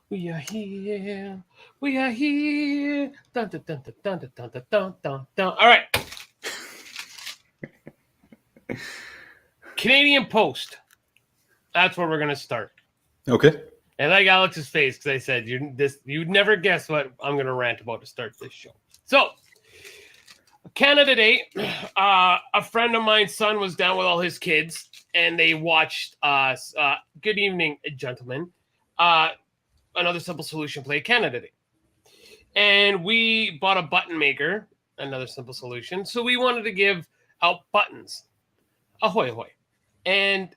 We are here. We are here. Dun, dun, dun, dun, dun, dun, dun, dun, dun, dun. All right. Canadian Post. That's where we're going to start. Okay. And like Alex's face, because I said you'd never guess what I'm going to rant about to start this show. So, Canada Day, a friend of mine's son was down with all his kids, and they watched us. Good evening, gentlemen. Another Simple Solution play Canada Day. And we bought a button maker, another Simple Solution. So we wanted to give out buttons. Ahoy, ahoy. And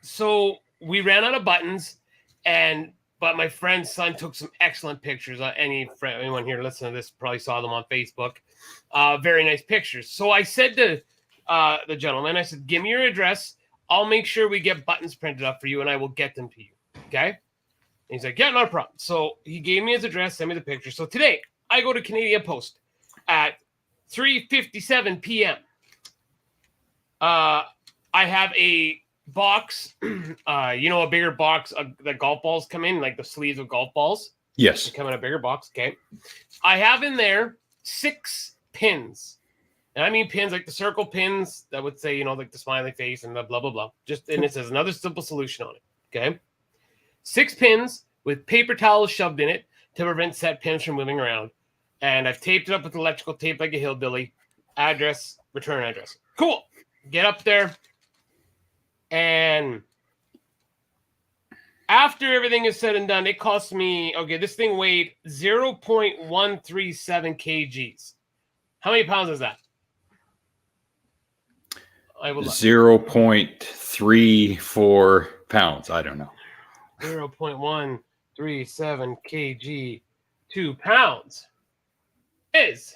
so we ran out of buttons, but my friend's son took some excellent pictures. Anyone here listening to this probably saw them on Facebook. Very nice pictures. So I said to the gentleman, I said, give me your address. I'll make sure we get buttons printed up for you, and I will get them to you. Okay? And he's like, yeah, not a problem. So he gave me his address, sent me the picture. So today, I go to Canadian Post at 3:57 p.m. I have a box, a bigger box that golf balls come in, like the sleeves of golf balls. Yes. They come in a bigger box. Okay. I have in there 6 pins. And I mean pins like the circle pins that would say, like the smiley face and the blah, blah, blah. And it says another Simple Solution on it. Okay. 6 pins with paper towels shoved in it to prevent set pins from moving around. And I've taped it up with electrical tape like a hillbilly. Address, return address. Cool. Get up there. And after everything is said and done, it cost me, this thing weighed 0.137 kgs. How many pounds is that? 0.34 pounds. I don't know. 0.137 kg, 2 pounds is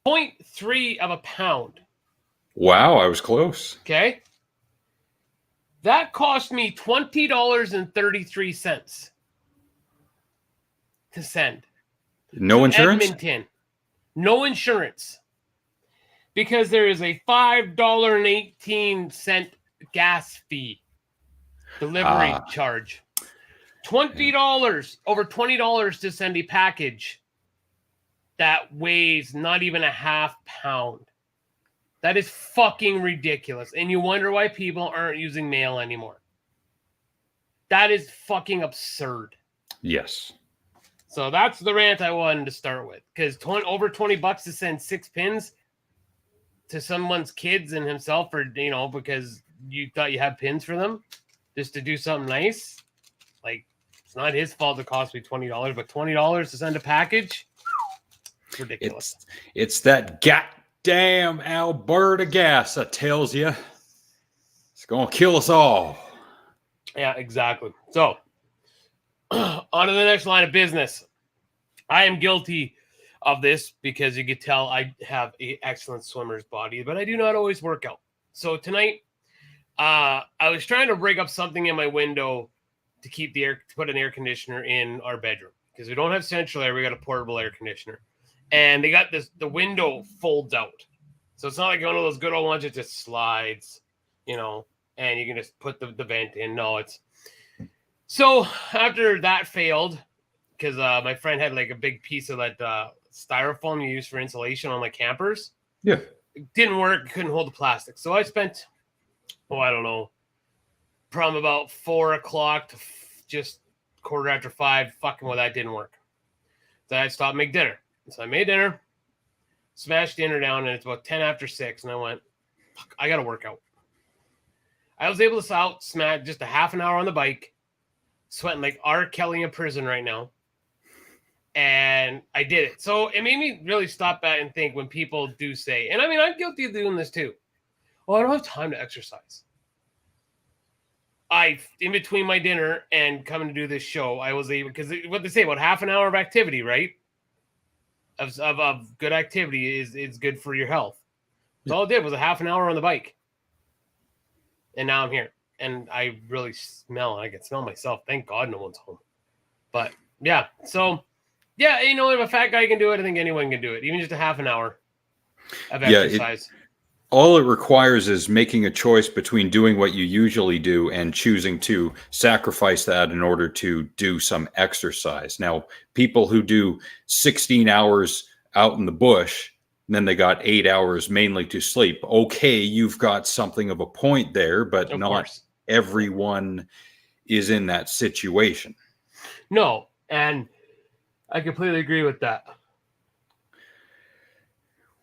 0.3 of a pound. Wow, I was close. Okay. That cost me $20.33 to send. No insurance? Edmonton. No insurance. Because there is a $5.18 gas fee. Delivery charge. $20, over $20 to send a package that weighs not even a half pound. That is fucking ridiculous. And you wonder why people aren't using mail anymore. That is fucking absurd. Yes. So that's the rant I wanted to start with. Because over $20 to send 6 pins to someone's kids and himself, or because you thought you had pins for them, just to do something nice. Like, it's not his fault it cost me $20, but $20 to send a package? It's ridiculous. It's that goddamn Alberta gas that tells you it's going to kill us all. Yeah, exactly. So, on to the next line of business. I am guilty of this because you could tell I have an excellent swimmer's body, but I do not always work out. So tonight, I was trying to rig up something in my window to put an air conditioner in our bedroom because we don't have central air. We got a portable air conditioner, and they got the window folds out, so it's not like one of those good old ones that just slides, and you can just put the vent in. No, so after that failed, because my friend had like a big piece of that styrofoam you use for insulation on my campers. Yeah. It didn't work. Couldn't hold the plastic. So I spent, I don't know, from about 4 o'clock to just 5:15 fucking with that. Didn't work. So I stopped and make dinner. So I made dinner, smashed dinner down, and it's about 10 after 6. And I went, fuck, I got to work out. I was able to smash just a half an hour on the bike, sweating like R. Kelly in prison right now. And I did it. So it made me really stop back and think when people do say, and I mean, I'm guilty of doing this too. I don't have time to exercise. In between my dinner and coming to do this show, I was able, because what they say about half an hour of activity, right? Of good activity is good for your health. So all I did was a half an hour on the bike. And now I'm here. And I really I can smell myself. Thank God no one's home. But yeah, so yeah, if a fat guy can do it, I think anyone can do it. Even just a half an hour of exercise. All it requires is making a choice between doing what you usually do and choosing to sacrifice that in order to do some exercise. Now, people who do 16 hours out in the bush, and then they got 8 hours mainly to sleep. Okay, you've got something of a point there, but Of not course. everyone is in that situation. No, and I completely agree with that.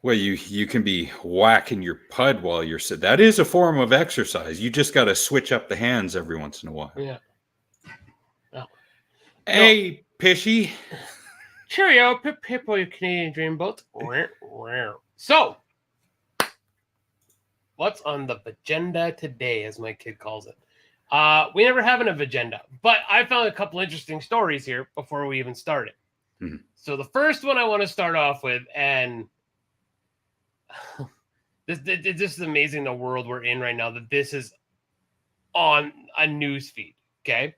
Well, you can be whacking your pud while you're sitting. That is a form of exercise. You just got to switch up the hands every once in a while. Yeah. No. Hey, Pishy. Cheerio, pip pip, you Canadian dreamboat. So, what's on the agenda today, as my kid calls it? We never have an agenda, but I found a couple interesting stories here before we even started. Mhm. So the first one I want to start off with, and this is amazing the world we're in right now, that this is on a news feed, okay?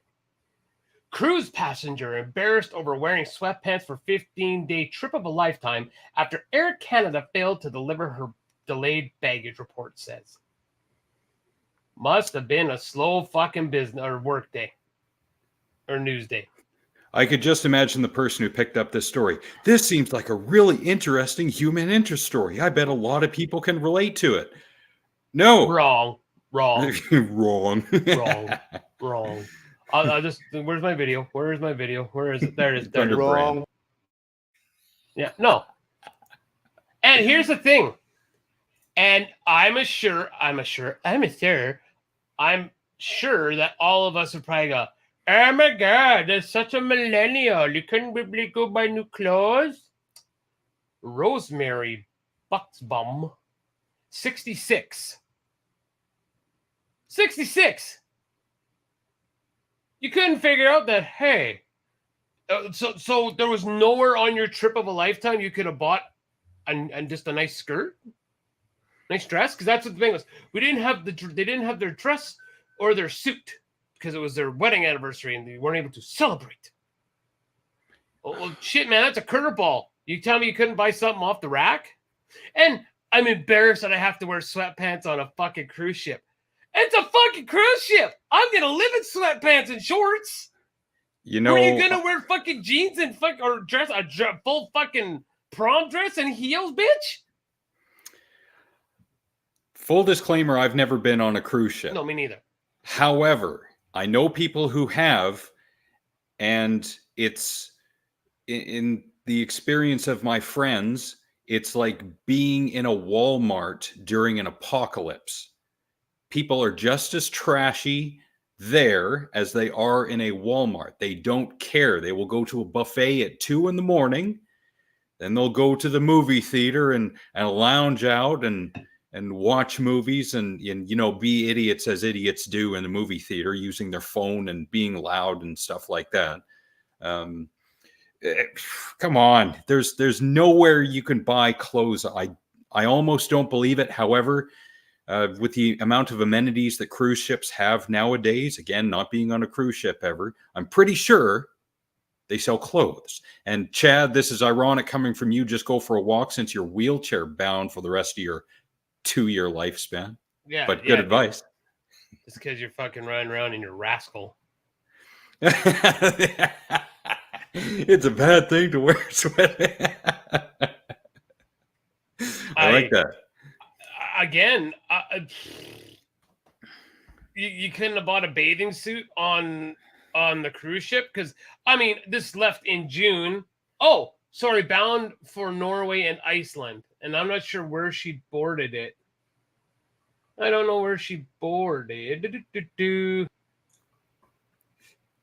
Cruise passenger embarrassed over wearing sweatpants for 15-day trip of a lifetime after Air Canada failed to deliver her delayed baggage, report says. Must have been a slow fucking business or work day or news day. I could just imagine the person who picked up this story. This seems like a really interesting human interest story. I bet a lot of people can relate to it. No. Wrong. Wrong. Wrong. I'll just. Where's my video? Where is my video? Where is it? There it is. There it is. Wrong. Yeah. No. And here's the thing. And I'm sure that all of us would probably go, oh my God, there's such a millennial. You couldn't really go buy new clothes? Rosemary Bucksbum, 66. 66. You couldn't figure out that, hey, so there was nowhere on your trip of a lifetime you could have bought and just a nice skirt? Nice dress? Because that's what the thing was. They didn't have their dress or their suit because it was their wedding anniversary and they weren't able to celebrate. Well, shit, man, that's a curveball. You tell me you couldn't buy something off the rack? And I'm embarrassed that I have to wear sweatpants on a fucking cruise ship. It's a fucking cruise ship. I'm gonna live in sweatpants and shorts. You know, are you gonna wear fucking jeans and or dress a full fucking prom dress and heels, bitch? Full disclaimer, I've never been on a cruise ship. No, me neither. However, I know people who have, and it's in the experience of my friends, it's like being in a Walmart during an apocalypse. People are just as trashy there as they are in a Walmart. They don't care. They will go to a buffet at 2 a.m. Then they'll go to the movie theater and lounge out and watch movies and be idiots as idiots do in the movie theater, using their phone and being loud and stuff like that. Come on, there's nowhere you can buy clothes. I almost don't believe it. However, with the amount of amenities that cruise ships have nowadays, again, not being on a cruise ship ever, I'm pretty sure they sell clothes. And Chad, this is ironic coming from you. Just go for a walk since you're wheelchair bound for the rest of your 2-year lifespan. Yeah, but good advice. It's because you're fucking running around in your rascal. It's a bad thing to wear sweat. I like that. Again, you couldn't have bought a bathing suit on the cruise ship because this left in June. Oh, sorry, bound for Norway and Iceland, and I'm not sure where she boarded it. I don't know where she boarded.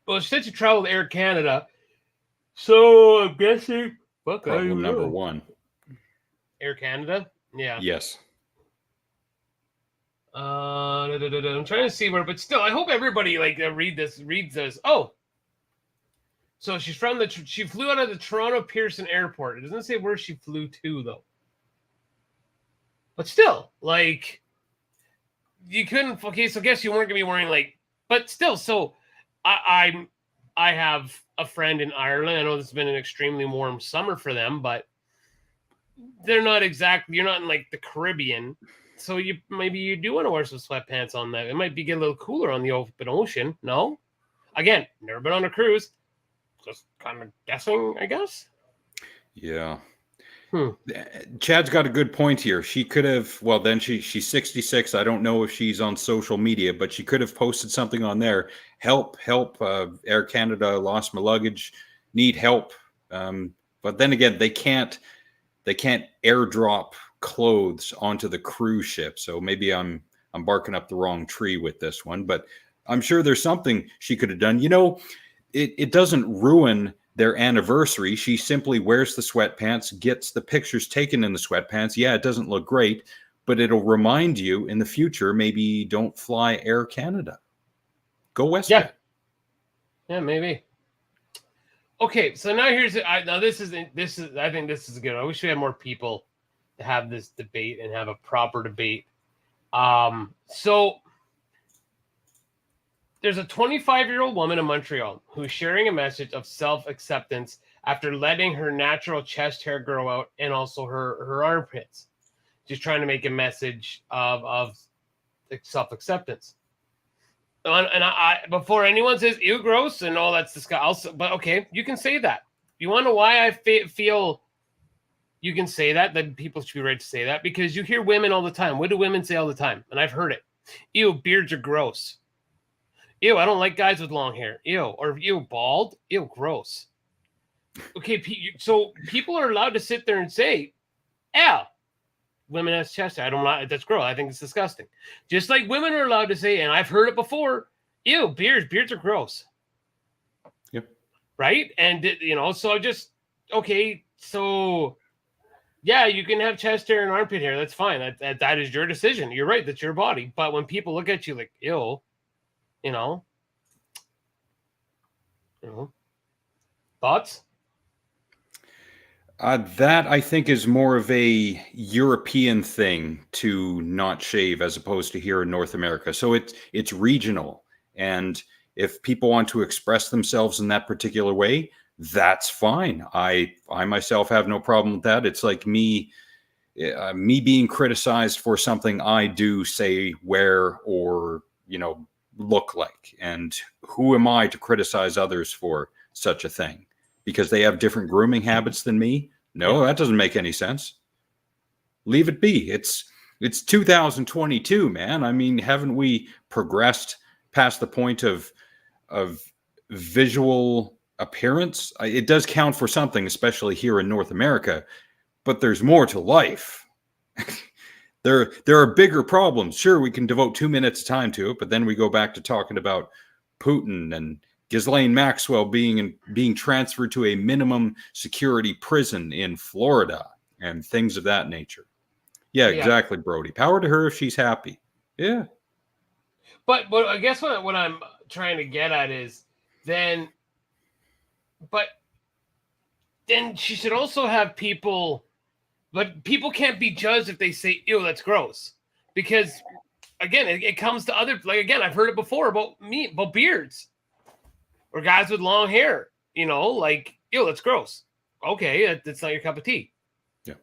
Well, she said she traveled Air Canada, so I'm guessing. Problem number one. Air Canada. Yeah. Yes. I'm trying to see where, but still, I hope everybody reads this. Oh, so she flew out of the Toronto Pearson Airport. It doesn't say where she flew to though. But still, you couldn't. Okay, so I guess you weren't gonna be wearing but still. So I have a friend in Ireland. I know this has been an extremely warm summer for them, but they're not exactly. You're not in the Caribbean. So maybe you do want to wear some sweatpants on that. It might get a little cooler on the open ocean. No, again, never been on a cruise. Just kind of guessing, I guess. Yeah. Chad's got a good point here. She could have, well, then she's 66. I don't know if she's on social media, but she could have posted something on there. Help, Air Canada, lost my luggage, need help. But then again, they can't airdrop clothes onto the cruise ship. So maybe I'm barking up the wrong tree with this one, but I'm sure there's something she could have done. You know, it doesn't ruin their anniversary. She simply wears the sweatpants, gets the pictures taken in the sweatpants. Yeah, it doesn't look great, but it'll remind you in the future, maybe don't fly Air Canada. Go WestJet. Yeah, maybe. Okay, so now here's this is I think this is good. I wish we had more people to have this debate and have a proper debate. So there's a 25-year-old woman in Montreal who's sharing a message of self-acceptance after letting her natural chest hair grow out and also her armpits. She's trying to make a message of self-acceptance. And I before anyone says ew, gross, and all that's disgusting. But okay, you can say that. You want to know why I feel you can say that people should be right to say that? Because you hear women all the time. What do women say all the time? And I've heard it. Ew, beards are gross. Ew, I don't like guys with long hair. Ew, or ew, bald. Ew, gross. Okay, so people are allowed to sit there and say, ew, women has chest hair. I don't like that's gross. I think it's disgusting. Just like women are allowed to say, and I've heard it before, ew, beards are gross. Yep. Right? And so just okay, so yeah, you can have chest hair and armpit hair. That's fine. That is your decision. You're right. That's your body. But when people look at you like, ew, thoughts? That I think is more of a European thing to not shave as opposed to here in North America. So it's regional, and if people want to express themselves in that particular way, that's fine. I myself have no problem with that. It's like me being criticized for something I do, say, wear, or look like, and who am I to criticize others for such a thing because they have different grooming habits than me? No, that doesn't make any sense. Leave it be. It's 2022, man. I mean, haven't we progressed past the point of visual appearance? It does count for something, especially here in North America, but there's more to life. There are bigger problems. Sure, we can devote 2 minutes of time to it, but then we go back to talking about Putin and Ghislaine Maxwell being transferred to a minimum security prison in Florida and things of that nature. Yeah, exactly, Brody. Power to her if she's happy. Yeah. But I guess what I'm trying to get at is then she should also have people. But people can't be judged if they say, ew, that's gross. Because, again, it comes to other... Like, again, I've heard it before about beards. Or guys with long hair. Like, ew, that's gross. Okay, that's not your cup of tea. Yeah.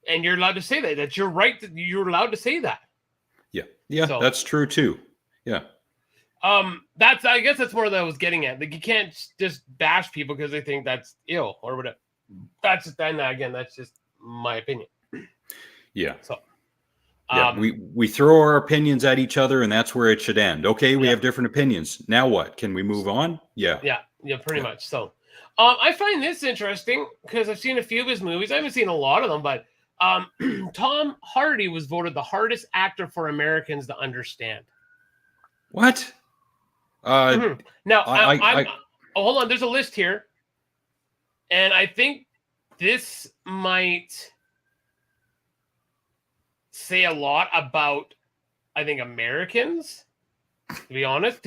And you're allowed to say that. That's your right. You're allowed to say that. Yeah. Yeah, so, that's true, too. Yeah. I guess that's more that I was getting at. Like, you can't just bash people because they think that's ew or whatever. That's just my opinion. Yeah. So we throw our opinions at each other, and that's where it should end. Okay, we have different opinions. Now what? Can we move on? Yeah, pretty much. So I find this interesting because I've seen a few of his movies. I haven't seen a lot of them, but Tom Hardy was voted the hardest actor for Americans to understand. What? Now hold on. There's a list here, and I think this might say a lot about, I think, Americans. To be honest.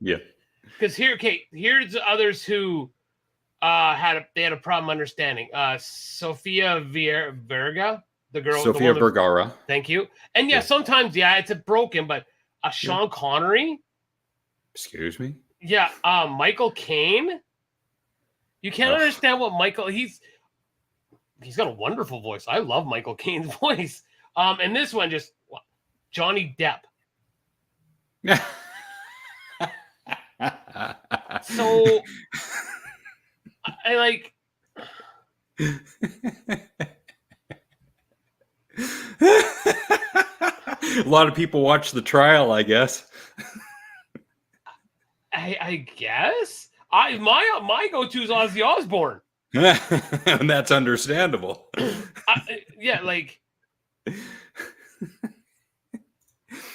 Yeah. Because here's others who had a problem understanding. Sofia Vergara, the girl. Sofia Vergara. Thank you. And sometimes it's a broken, but Sean Connery. Excuse me. Yeah. Michael Caine. You can't understand what Michael. He's got a wonderful voice. I love Michael Caine's voice. And this one just Johnny Depp. So I like. A lot of people watch the trial, I guess. I guess my go-to is Ozzy Osbourne. And that's understandable. Yeah, like.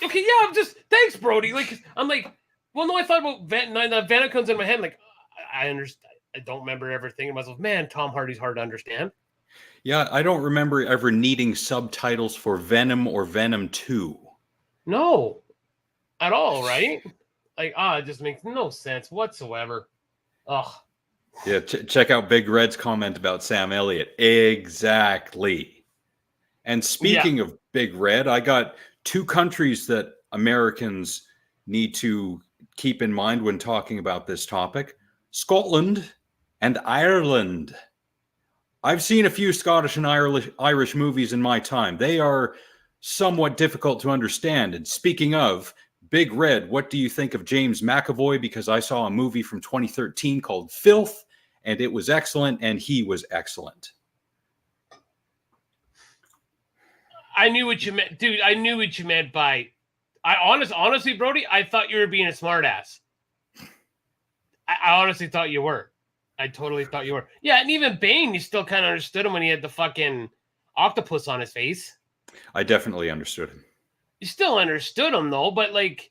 Okay, yeah, I'm just thanks, Brody. Like, I'm like, well, no, I thought about Venom comes in my head. Like, I understand. I don't remember ever thinking to myself, man, Tom Hardy's hard to understand. Yeah, I don't remember ever needing subtitles for Venom or Venom 2. No, at all, right? Like, it just makes no sense whatsoever. Ugh. Yeah, check out Big Red's comment about Sam Elliott. Exactly. And speaking of Big Red, I got 2 countries that Americans need to keep in mind when talking about this topic: Scotland and Ireland. I've seen a few Scottish and Irish movies in my time. They are somewhat difficult to understand. And speaking of Big Red, what do you think of James McAvoy? Because I saw a movie from 2013 called Filth, and it was excellent, and he was excellent. I knew what you meant, dude. I knew what you meant by. Honestly, Brody, I thought you were being a smartass. I honestly thought you were. I totally thought you were. Yeah, and even Bane, you still kind of understood him when he had the fucking octopus on his face. I definitely understood him. You still understood him though, but like,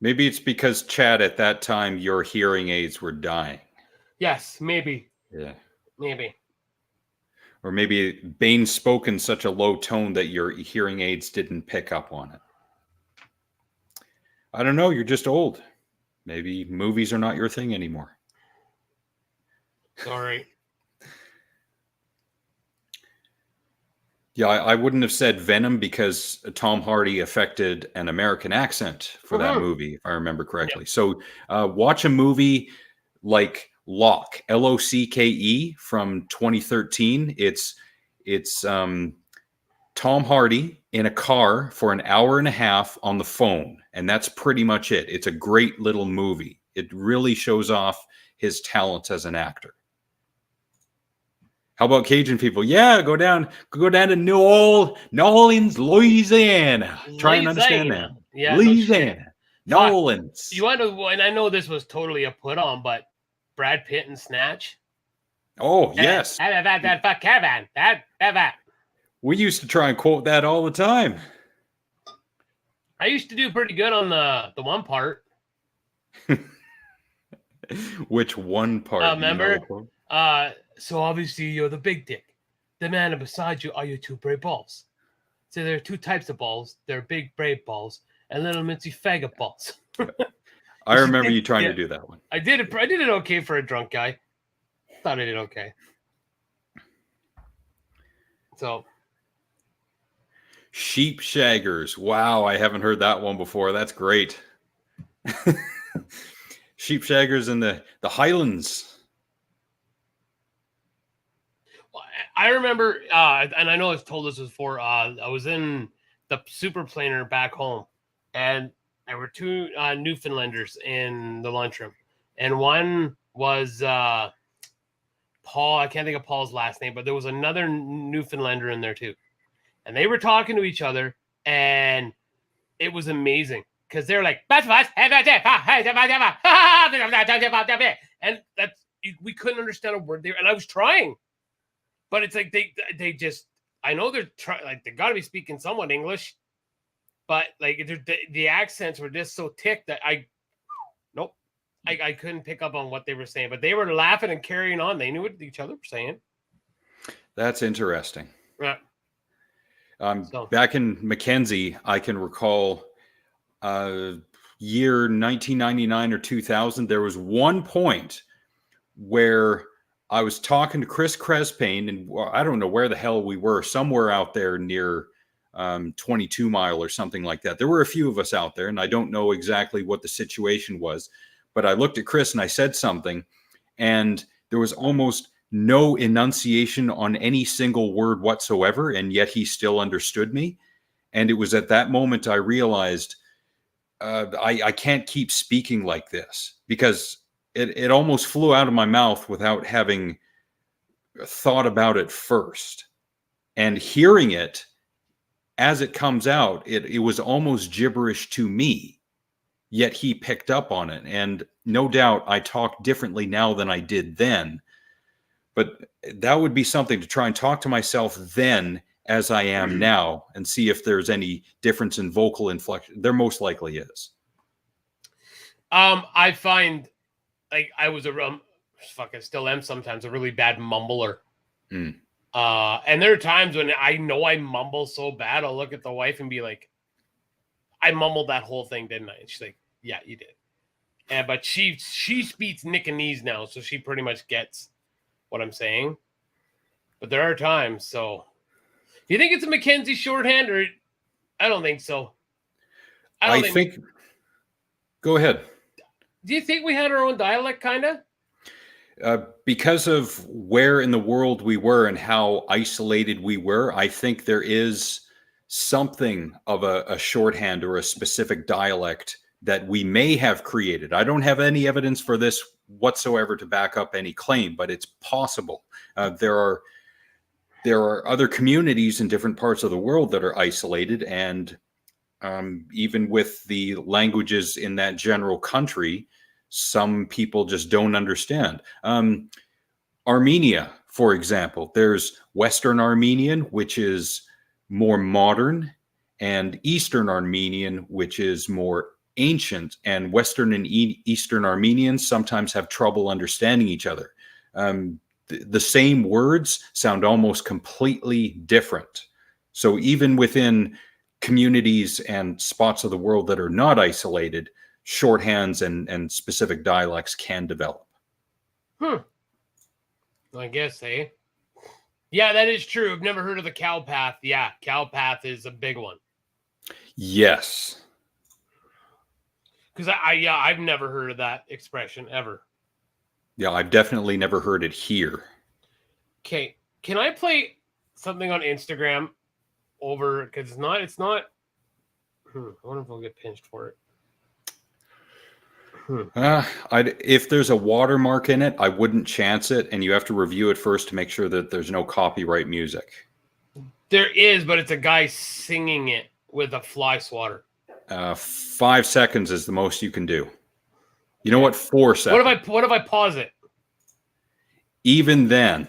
maybe it's because, Chad, at that time your hearing aids were dying. Yes, maybe. Yeah, maybe. Or maybe Bane spoke in such a low tone that your hearing aids didn't pick up on it. I don't know. You're just old. Maybe movies are not your thing anymore. Sorry. Yeah, I wouldn't have said Venom because Tom Hardy affected an American accent for that movie, if I remember correctly. Yep. So watch a movie like Locke, Locke, from 2013. It's Tom Hardy in a car for an hour and a half on the phone, and that's pretty much it. It's a great little movie. It really shows off his talents as an actor. How about Cajun people? Yeah, go down to New Orleans, Louisiana. Try and understand that. Yeah, Louisiana, New Orleans. You want to? And I know this was totally a put on, but Brad Pitt and Snatch. Oh yes. We used to try and quote that all the time. I used to do pretty good on the one part. Which one part? Remember? So obviously you're the big dick. The man beside you are your 2 brave balls. So there are 2 types of balls. There are big brave balls and little mincy faggot balls. I remember you trying to do that one. I did it okay for a drunk guy. Thought I did okay. So Sheep shaggers. Wow, I haven't heard that one before. That's great. Sheep shaggers in the Highlands. I remember, and I know I've told this before, I was in the super planer back home, and there were 2 Newfoundlanders in the lunchroom, and one was Paul. I can't think of Paul's last name, but there was another Newfoundlander in there too, and they were talking to each other, and it was amazing because they're like, and that's, we couldn't understand a word there, and I was trying. But it's like they just, I know they're trying, like they got to be speaking somewhat English, but like the accents were just so thick that I couldn't pick up on what they were saying. But they were laughing and carrying on. They knew what each other were saying. That's interesting. Yeah. Back in Mackenzie, I can recall year 1999 or 2000. There was one point where I was talking to Chris Crespane, and I don't know where the hell we were, somewhere out there near 22 Mile or something like that. There were a few of us out there, and I don't know exactly what the situation was, but I looked at Chris and I said something, and there was almost no enunciation on any single word whatsoever, and yet he still understood me. And it was at that moment I realized I can't keep speaking like this, because it almost flew out of my mouth without having thought about it first. And hearing it as it comes out, it was almost gibberish to me, yet he picked up on it. And no doubt I talk differently now than I did then. But that would be something to try and talk to myself then as I am now and see if there's any difference in vocal inflection. There most likely is. I find like I was I still am sometimes a really bad mumbler. Mm. And there are times when I know I mumble so bad, I'll look at the wife and be like, I mumbled that whole thing, didn't I? And she's like, yeah, you did. But she speaks Nickanese now, so she pretty much gets what I'm saying. But there are times, so do you think it's a Mackenzie shorthand, or I don't think so. I think go ahead. Do you think we had our own dialect, kind of? Because of where in the world we were and how isolated we were, I think there is something of a shorthand or a specific dialect that we may have created. I don't have any evidence for this whatsoever to back up any claim, but it's possible. There are other communities in different parts of the world that are isolated, and even with the languages in that general country, some people just don't understand. Armenia, for example, there's Western Armenian, which is more modern, and Eastern Armenian, which is more ancient. And Western and Eastern Armenians sometimes have trouble understanding each other. The same words sound almost completely different. So even within communities and spots of the world that are not isolated, shorthands and specific dialects can develop. I guess, eh? Yeah, that is true. I've never heard of the cow path. Yeah, cow path is a big one. Yes. Because I've never heard of that expression ever. Yeah, I've definitely never heard it here. Okay, can I play something on Instagram over? Because it's not. I wonder if I'll get pinched for it. If there's a watermark in it, I wouldn't chance it, and you have to review it first to make sure that there's no copyright music. There is, but it's a guy singing it with a fly swatter. 5 seconds is the most you can do. You know what? 4 seconds. What if I pause it? Even then,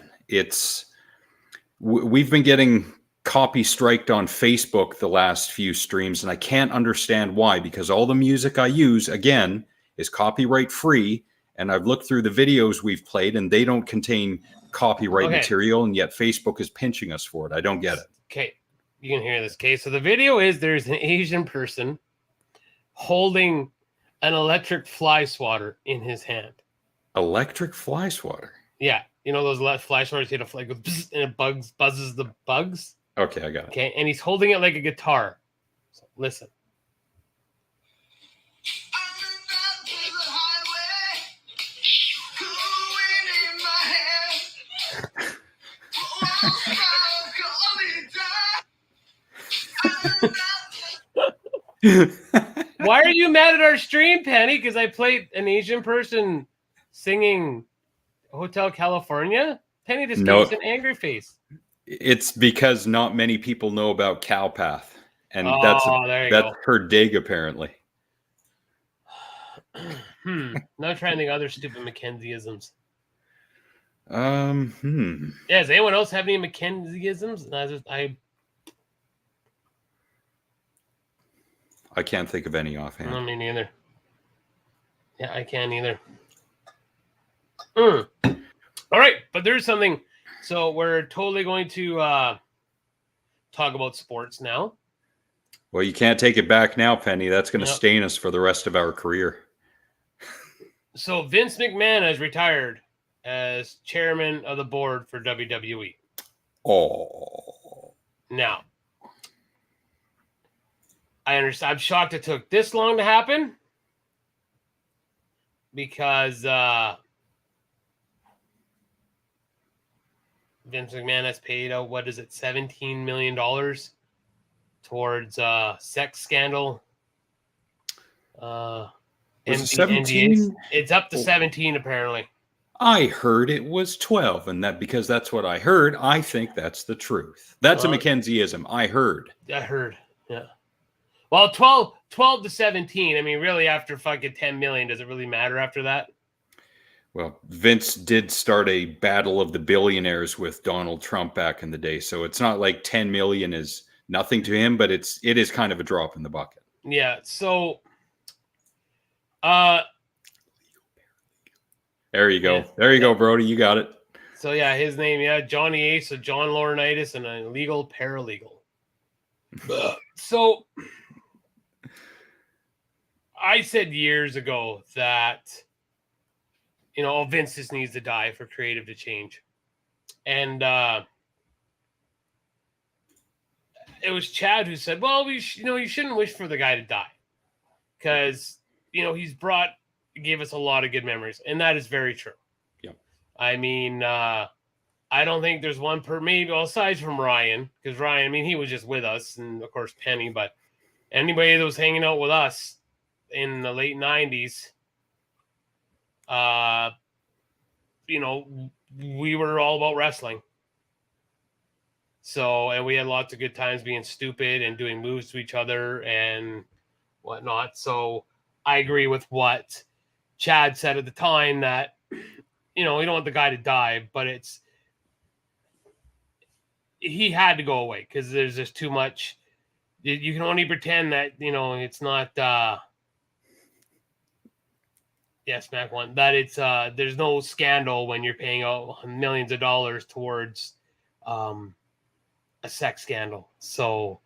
we've been getting copy striked on Facebook the last few streams, and I can't understand why, because all the music I use, again, is copyright free, and I've looked through the videos we've played and they don't contain copyright material, and yet Facebook is pinching us for it. I don't get it. Okay, you can hear this. Okay, so the video is there's an Asian person holding an electric fly swatter in his hand. Electric fly swatter? Yeah, you know those fly swatters hit a fly, goes bzz, and it buzzes the bugs. Okay, I got it. Okay, and he's holding it like a guitar. So listen. Why are you mad at our stream, Penny? Because I played an Asian person singing Hotel California? Penny just gave us an angry face. It's because not many people know about Cowpath. And that's her dig, apparently. Not trying to think of other stupid Mackenzieisms. Yeah, does anyone else have any Mackenzieisms? I can't think of any offhand. No, me neither. Yeah, I can't either. All right, but there's something. So we're totally going to talk about sports now. Well, you can't take it back now, Penny. That's going to stain us for the rest of our career. So Vince McMahon has retired as chairman of the board for WWE. Oh. Now, I understand. I'm shocked it took this long to happen because Vince McMahon has paid out, what is it, $17 million towards sex scandal. Was it 17? It's up to 17 apparently. I heard it was 12, and that because that's what I heard, I think that's the truth. That's a Mackenzieism. I heard. Yeah. Well, 12 to 17. I mean, really, after fucking 10 million, does it really matter after that? Well, Vince did start a battle of the billionaires with Donald Trump back in the day, so it's not like 10 million is nothing to him, but it is kind of a drop in the bucket. Yeah. So, there you go. Yeah. There you go, Brody. You got it. So yeah, his name, Johnny Ace, so John Laurinaitis, and an illegal paralegal. So I said years ago that, Vince just needs to die for creative to change. And it was Chad who said, well, you shouldn't wish for the guy to die because, gave us a lot of good memories. And that is very true. Yeah. I mean, I don't think there's one maybe aside from Ryan, because Ryan, I mean, he was just with us, and of course Penny, but anybody that was hanging out with us in the late 90s, we were all about wrestling. So, and we had lots of good times being stupid and doing moves to each other and whatnot. So I agree with what Chad said at the time that, we don't want the guy to die, but he had to go away because there's just too much. You can only pretend that, it's not, Smack One, that it's, there's no scandal when you're paying out millions of dollars towards a sex scandal. So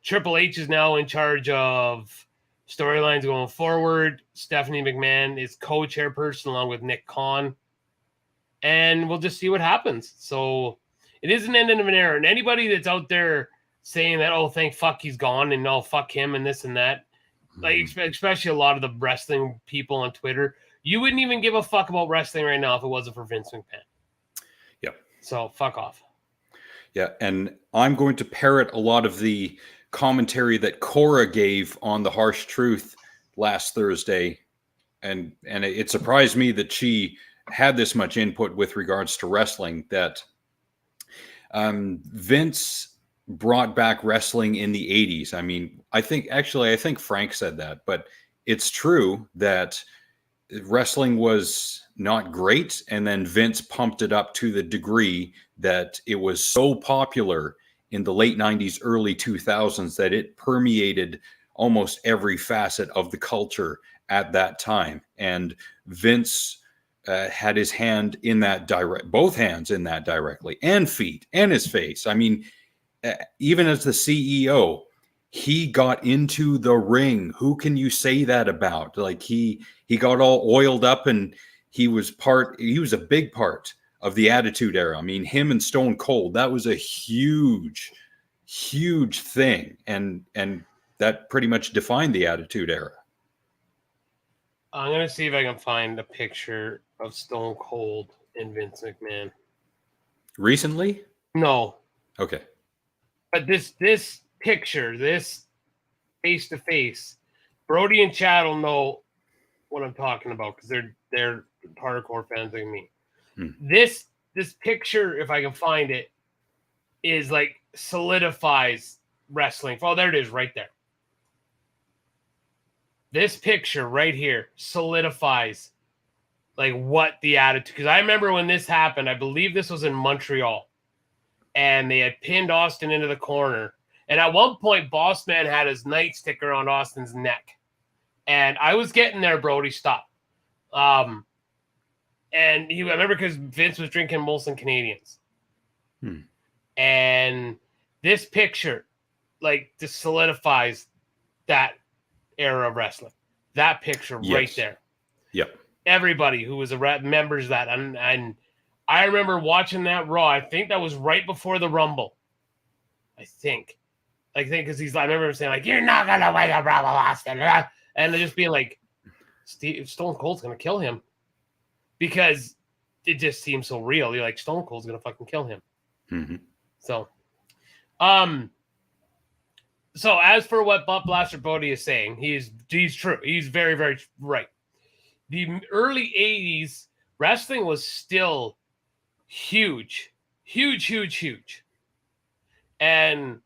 Triple H is now in charge of storylines going forward. Stephanie McMahon is co-chairperson along with Nick Khan. And we'll just see what happens. So it is an end of an era. And anybody that's out there saying that, oh, thank fuck he's gone and oh, fuck him and this and that, like especially a lot of the wrestling people on Twitter, you wouldn't even give a fuck about wrestling right now if it wasn't for Vince McMahon. Yep. So fuck off. Yeah, and I'm going to parrot a lot of the commentary that Cora gave on The Harsh Truth last Thursday. And it surprised me that she had this much input with regards to wrestling, that Vince brought back wrestling in the 80s. I mean, I think Frank said that, but it's true that wrestling was not great. And then Vince pumped it up to the degree that it was so popular in the late 90s, early 2000s, that it permeated almost every facet of the culture at that time. And Vince had his hand in that both hands in that directly, and feet and his face. I mean, even as the CEO, he got into the ring. Who can you say that about? Like he got all oiled up, and he was a big part of the Attitude Era. I mean, him and Stone Cold, that was a huge, huge thing. And that pretty much defined the Attitude Era. I'm going to see if I can find a picture of Stone Cold and Vince McMahon. Recently? No. Okay. But this picture, this face-to-face, Brody and Chad will know what I'm talking about because they're hardcore fans like me. This picture, if I can find it, is like solidifies wrestling. Oh, there it is right there. This picture right here solidifies like what the attitude, because I remember when this happened, I believe this was in Montreal, and they had pinned Austin into the corner. And at one point, Boss Man had his nightstick on Austin's neck. And I was getting there, Brody, stop. And I remember because Vince was drinking Molson Canadians. And this picture, like, just solidifies that era of wrestling. That picture right there. Yep. Everybody who was remembers that. And I remember watching that Raw. I think that was right before the Rumble. I think because I remember him saying, like, you're not going to win the Rumble, Austin. And just being like, Stone Cold's going to kill him. Because it just seems so real. You're like, Stone Cold's gonna fucking kill him. Mm-hmm. So, so as for what Butt Blaster Bodie is saying, he's true. He's very, very right. The early 80s, wrestling was still huge. And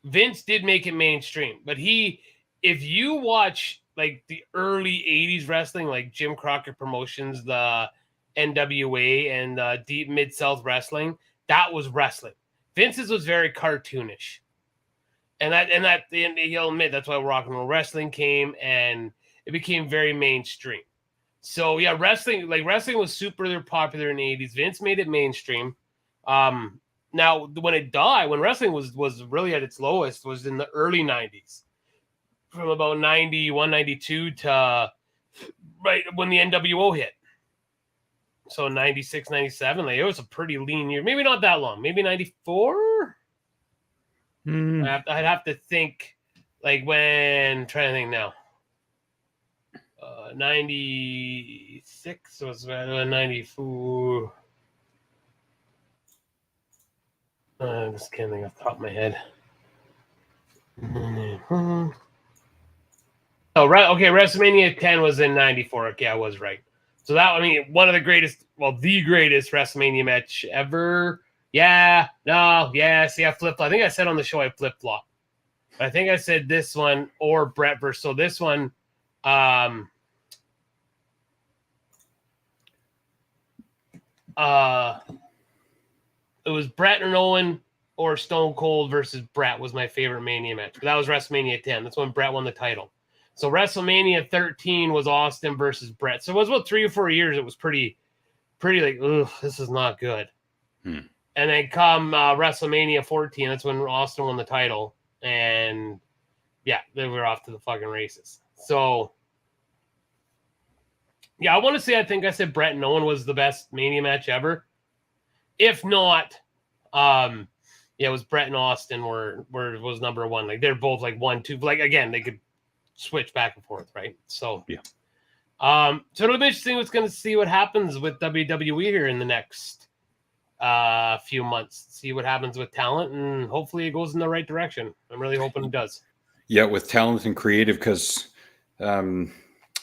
Vince did make it mainstream. But if you watch like the early 80s wrestling, like Jim Crockett Promotions, the NWA, and Deep Mid-South Wrestling, that was wrestling. Vince's was very cartoonish. And he'll admit that's why rock and roll wrestling came, and it became very mainstream. So yeah, wrestling was super popular in the 80s. Vince made it mainstream. Now when it died, when wrestling was really at its lowest, was in the early 90s. From about 91, 92 to right when the NWO hit. So 96, 97, like it was a pretty lean year. Maybe not that long. Maybe 94? I'd have to think, like when, trying to think now. 96 was 94. I just can't think off the top of my head. Oh, right. Okay, WrestleMania 10 was in 94. Okay, I was right. So that, I mean, one of the greatest, well, the greatest WrestleMania match ever. Yeah, no, yeah. See, I flip-flopped. I think I said on the show I flip-flopped. I think I said this one or Brett versus. So this one, it was Brett and Owen or Stone Cold versus Brett was my favorite Mania match. But that was WrestleMania 10. That's when Brett won the title. So WrestleMania 13 was Austin versus Brett. So it was about 3 or 4 years. It was pretty like, ugh, this is not good. And then come WrestleMania 14, that's when Austin won the title. And yeah, they were off to the fucking races. So yeah, I want to say, I think I said Brett and Owen was the best Mania match ever. If not, yeah, it was Brett and Austin was number one. Like they're both like 1, 2. Like again, they could switch back and forth, right? So yeah. So it'll be interesting what's going to see what happens with WWE here in the next few months. See what happens with talent, and hopefully it goes in the right direction. I'm really hoping it does. Yeah, with talent and creative, because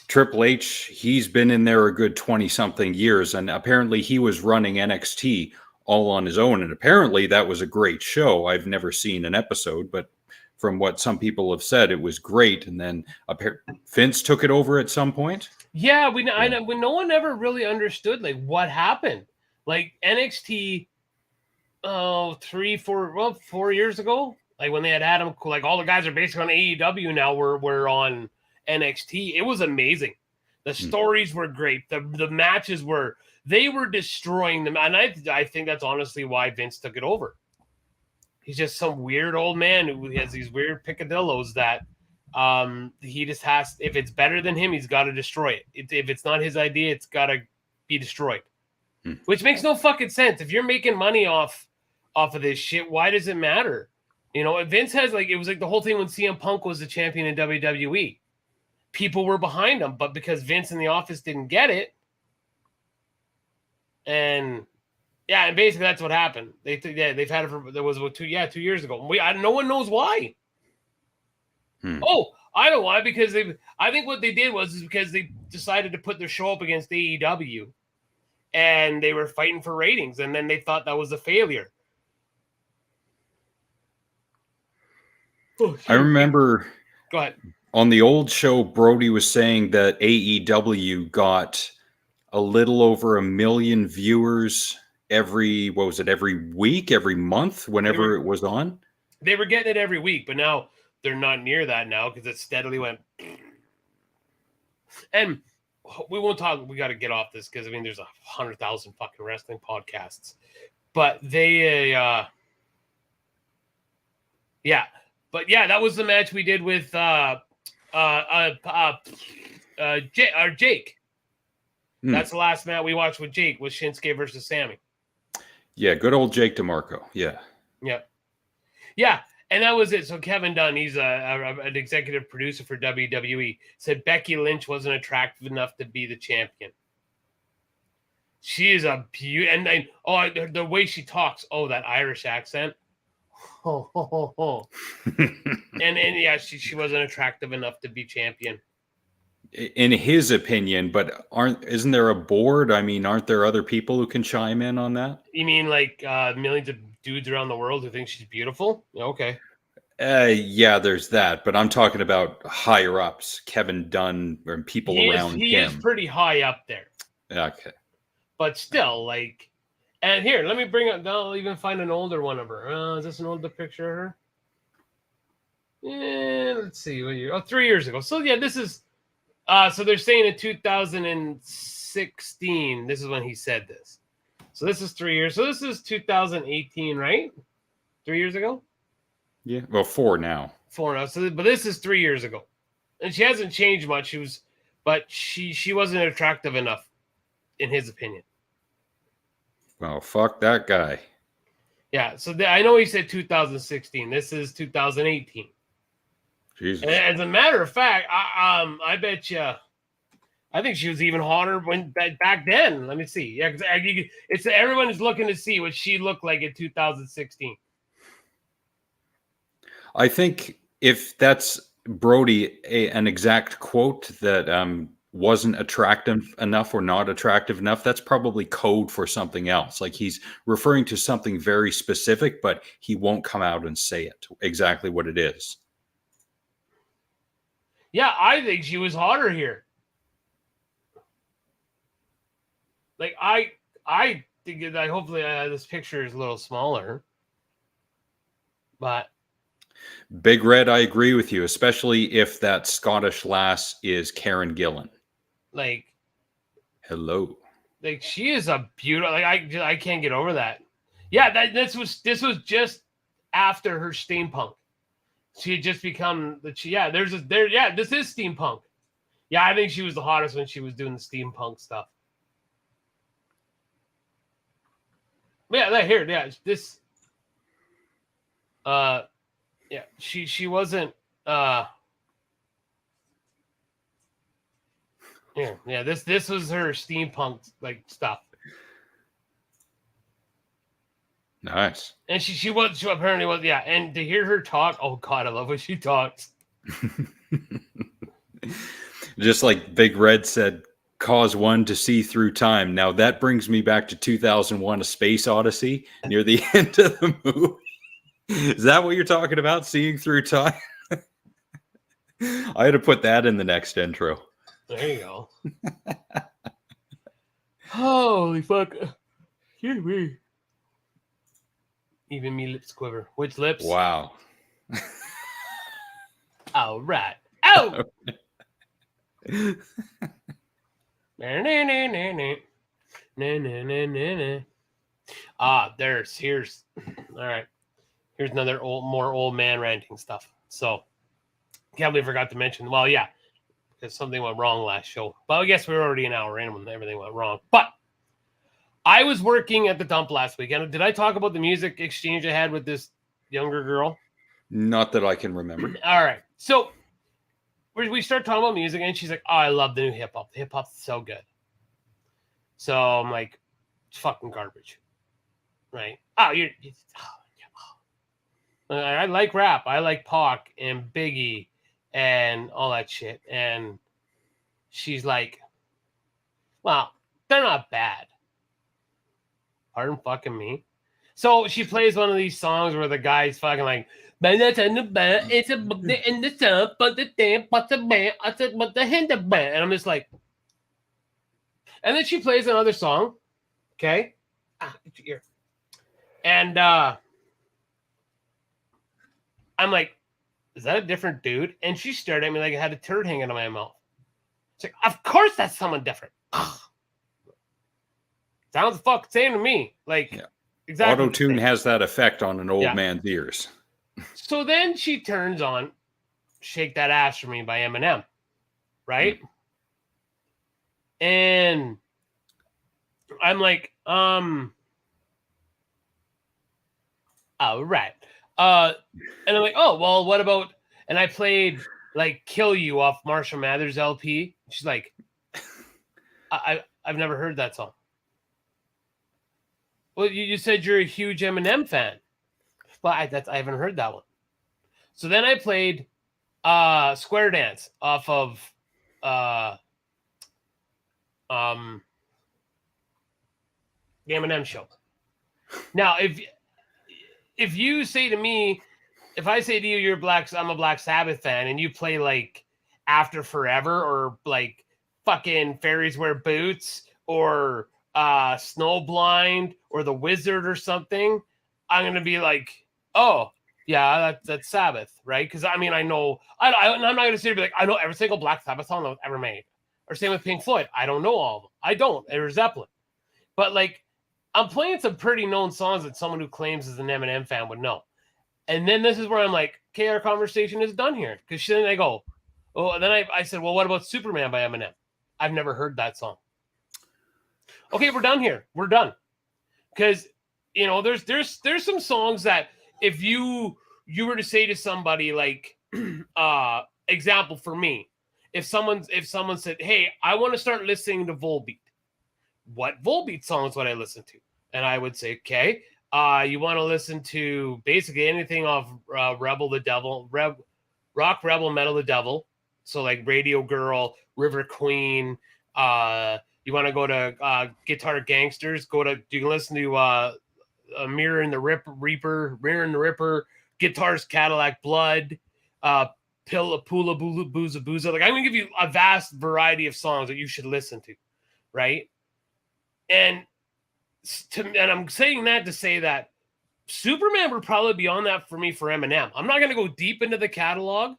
Triple H, he's been in there a good 20-something years, and apparently he was running NXT all on his own, and apparently that was a great show. I've never seen an episode, but from what some people have said, it was great. And then Vince took it over at some point. Yeah, no one ever really understood like what happened. Like NXT, 4 years ago, like when they had Adam, like all the guys are basically on AEW now. We're on NXT. It was amazing. The stories were great. The matches were destroying them, and I think that's honestly why Vince took it over. He's just some weird old man who has these weird picadillos that he just has. If it's better than him, he's got to destroy it. If it's not his idea, it's got to be destroyed. Which makes no fucking sense. If you're making money off of this shit, why does it matter? You know, Vince has like, it was like the whole thing when CM Punk was the champion in WWE. People were behind him, but because Vince in the office didn't get it, and yeah, and basically that's what happened. They've had it for, there was about 2 years ago. No one knows why. Oh, I know why. Because I think what they did was because they decided to put their show up against AEW, and they were fighting for ratings, and then they thought that was a failure. I remember. Go ahead. On the old show, Brody was saying that AEW got a little over 1 million viewers every week, every month, whenever it was on. They were getting it every week, but now they're not near that now because it steadily went. And we won't talk. We got to get off this because I mean, there's 100,000 fucking wrestling podcasts, but they, yeah, but yeah, that was the match we did with Jake. That's the last match we watched with Jake, was Shinsuke versus Sammy. Yeah, good old Jake DeMarco. Yeah. Yeah, and that was it. So Kevin Dunn, he's an executive producer for WWE, said Becky Lynch wasn't attractive enough to be the champion. She is a beauty, and the way she talks, that Irish accent. And yeah, she wasn't attractive enough to be champion. In his opinion, but isn't there a board? I mean, aren't there other people who can chime in on that? You mean like millions of dudes around the world who think she's beautiful? Okay. Yeah, there's that, but I'm talking about higher ups, Kevin Dunn, and people around He him. is pretty high up there. Okay. But still, like, and here, let me bring up, I'll even find an older one of her. Is this an older picture of her? Yeah, let's see. What year? 3 years ago. So, yeah, this is, so they're saying in 2016, this is when he said this. So this is 3 years. So this is 2018, right? 3 years ago? Yeah, well, 4 now. 4 now. So, but this is 3 years ago. And she hasn't changed much. She wasn't attractive enough, in his opinion. Well, fuck that guy. Yeah, so I know he said 2016. This is 2018. Jesus. And as a matter of fact, I bet you, I think she was even hotter back then. Let me see. Yeah, because everyone is looking to see what she looked like in 2016. I think if that's Brody, an exact quote that wasn't attractive enough or not attractive enough, that's probably code for something else. Like he's referring to something very specific, but he won't come out and say it exactly what it is. Yeah, I think she was hotter here. Like I think that hopefully this picture is a little smaller, but Big Red, I agree with you, especially if that Scottish lass is Karen Gillan. Like, hello. Like she is a beautiful. Like I can't get over that. Yeah, this was just after her steampunk. She had just become this is steampunk. Yeah, I think she was the hottest when she was doing the steampunk stuff. Yeah, here, yeah, this. Yeah, she wasn't. Yeah. This was her steampunk like stuff. Nice. And she apparently was, yeah. And to hear her talk, oh God, I love when she talks. Just like Big Red said, cause one to see through time. Now that brings me back to 2001: A Space Odyssey near the end of the movie. Is that what you're talking about? Seeing through time? I had to put that in the next intro. There you go. Holy fuck. Excuse me. Even me lips quiver. Which lips? Wow. All right. Oh! Here's all right. Here's another more old man ranting stuff. So, can't believe I forgot to mention. Well, yeah, because something went wrong last show. But I guess we were already an hour in when everything went wrong. But I was working at the dump last week. And did I talk about the music exchange I had with this younger girl? Not that I can remember. All right. So we start talking about music, and she's like, "Oh, I love the new hip hop. The hip hop's so good." So I'm like, "It's fucking garbage." Right? I like rap. I like Pac and Biggie and all that shit. And she's like, well, they're not bad. Pardon fucking me. So she plays one of these songs where the guy's fucking like, it's a in the sun, but the damn, but the man, I said, but the hand of band. And I'm just like, and then she plays another song. Okay. It's your ear. And I'm like, is that a different dude? And she stared at me like I had a turd hanging out of my mouth. It's like, of course that's someone different. Sounds the fuck same to me. Like, yeah. Exactly. Auto-tune has that effect on an old man's ears. So then she turns on Shake That Ass For Me by Eminem. Right? And I'm like, all right. And I'm like, oh, well, what about, and I played like Kill You off Marshall Mathers LP. She's like, I've never heard that song. Well, you said you're a huge Eminem fan. Well, I haven't heard that one. So then I played Square Dance off of the Eminem show. Now, if you say to me, if I say to you, I'm a Black Sabbath fan, and you play like After Forever or like fucking Fairies Wear Boots or Snowblind or The Wizard or something, I'm gonna be like, oh yeah, that's Sabbath, right? Because I mean, I know I'm not gonna say like I know every single Black Sabbath song that was ever made. Or same with Pink Floyd. I don't know all of them. I don't. Or Zeppelin. But like, I'm playing some pretty known songs that someone who claims is an Eminem fan would know. And then this is where I'm like, okay, our conversation is done here. Because then I go, oh, and then I said, well, what about Superman by Eminem? I've never heard that song. Okay, we're done here. We're done. Because there's some songs that if you were to say to somebody like, example for me, if someone said, hey, I want to start listening to Volbeat, what Volbeat songs would I listen to? And I would say, okay, you want to listen to basically anything off Rebel the Devil, Rock Rebel Metal the Devil. So like Radio Girl, River Queen. You want to go to Guitar Gangsters? You can listen to Mirror in the Ripper, Guitars Cadillac Blood, Pula Booza Booza. Like I'm gonna give you a vast variety of songs that you should listen to, right? And I'm saying that to say that Superman would probably be on that for me for Eminem. I'm not gonna go deep into the catalog.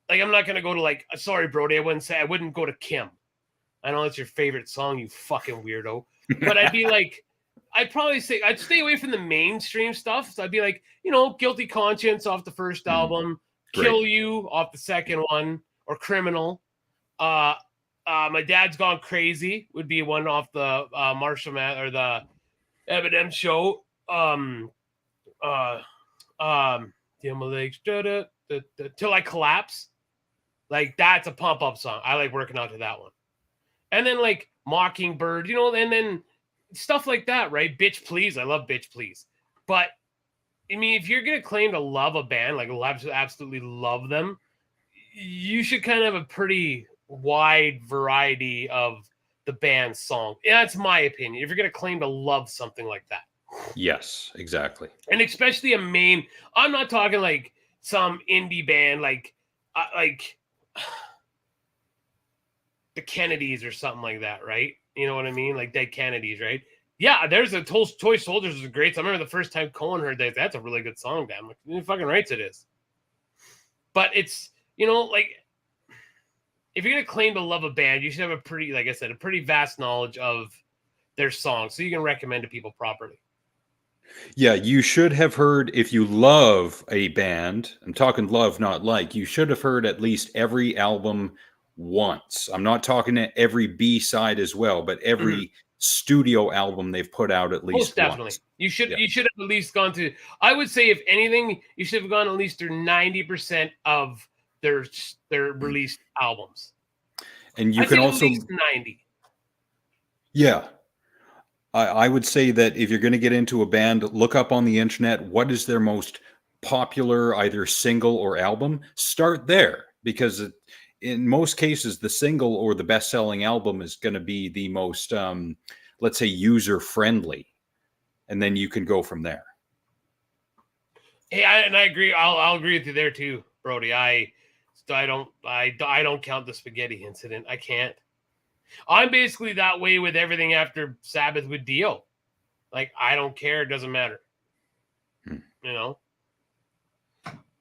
Like I'm not gonna go to like, sorry, Brody, I wouldn't go to Kim. I know that's your favorite song, you fucking weirdo. But I'd be like, I'd probably say I'd stay away from the mainstream stuff. So I'd be like, Guilty Conscience off the first album, Kill You off the second one, or Criminal. My Dad's Gone Crazy would be one off the Marshall Math or the Eminem show. My legs till I collapse. Like that's a pump up song. I like working out to that one. And then like Mockingbird, and then stuff like that, right? Bitch Please. I love Bitch Please. But I mean, if you're gonna claim to love a band, like absolutely love them, you should kind of have a pretty wide variety of the band's song. That's my opinion. If you're gonna claim to love something like that. Yes, exactly. And especially I'm not talking like some indie band like the Kennedys or something like that, right? You know what I mean? Like Dead Kennedys, right? Yeah, there's a Toy Soldiers is great. So I remember the first time Cohen heard that. That's a really good song, damn. Like, fucking rights it is. But it's, like, if you're going to claim to love a band, you should have a pretty, like I said, a pretty vast knowledge of their songs so you can recommend to people properly. Yeah, you should have heard, if you love a band, I'm talking love, not like, you should have heard at least every album once. I'm not talking to every B-side as well, but every studio album they've put out at least most definitely once. You should have at least gone to, I would say if anything, you should have gone at least through 90% of their released albums. And you can also at least 90. Yeah. I would say that if you're going to get into a band, look up on the internet, what is their most popular either single or album? Start there, because in most cases, the single or the best-selling album is going to be the most, let's say, user-friendly. And then you can go from there. Hey, I agree. I'll agree with you there too, Brody. I don't count the spaghetti incident. I can't. I'm basically that way with everything after Sabbath with Dio. Like, I don't care. It doesn't matter.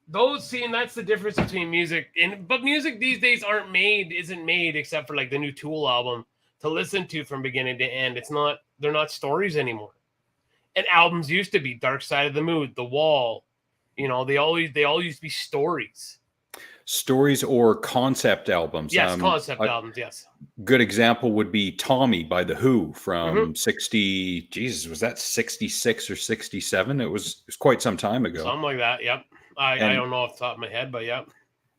That's the difference between music. But music these days isn't made except for like the new Tool album to listen to from beginning to end. They're not stories anymore. And albums used to be Dark Side of the Moon, The Wall. They all used to be stories. Stories or concept albums. Yes, concept albums, yes. Good example would be Tommy by The Who from 60, Jesus, was that 66 or 67? It was quite some time ago. Something like that, yep. I don't know off the top of my head, but yeah.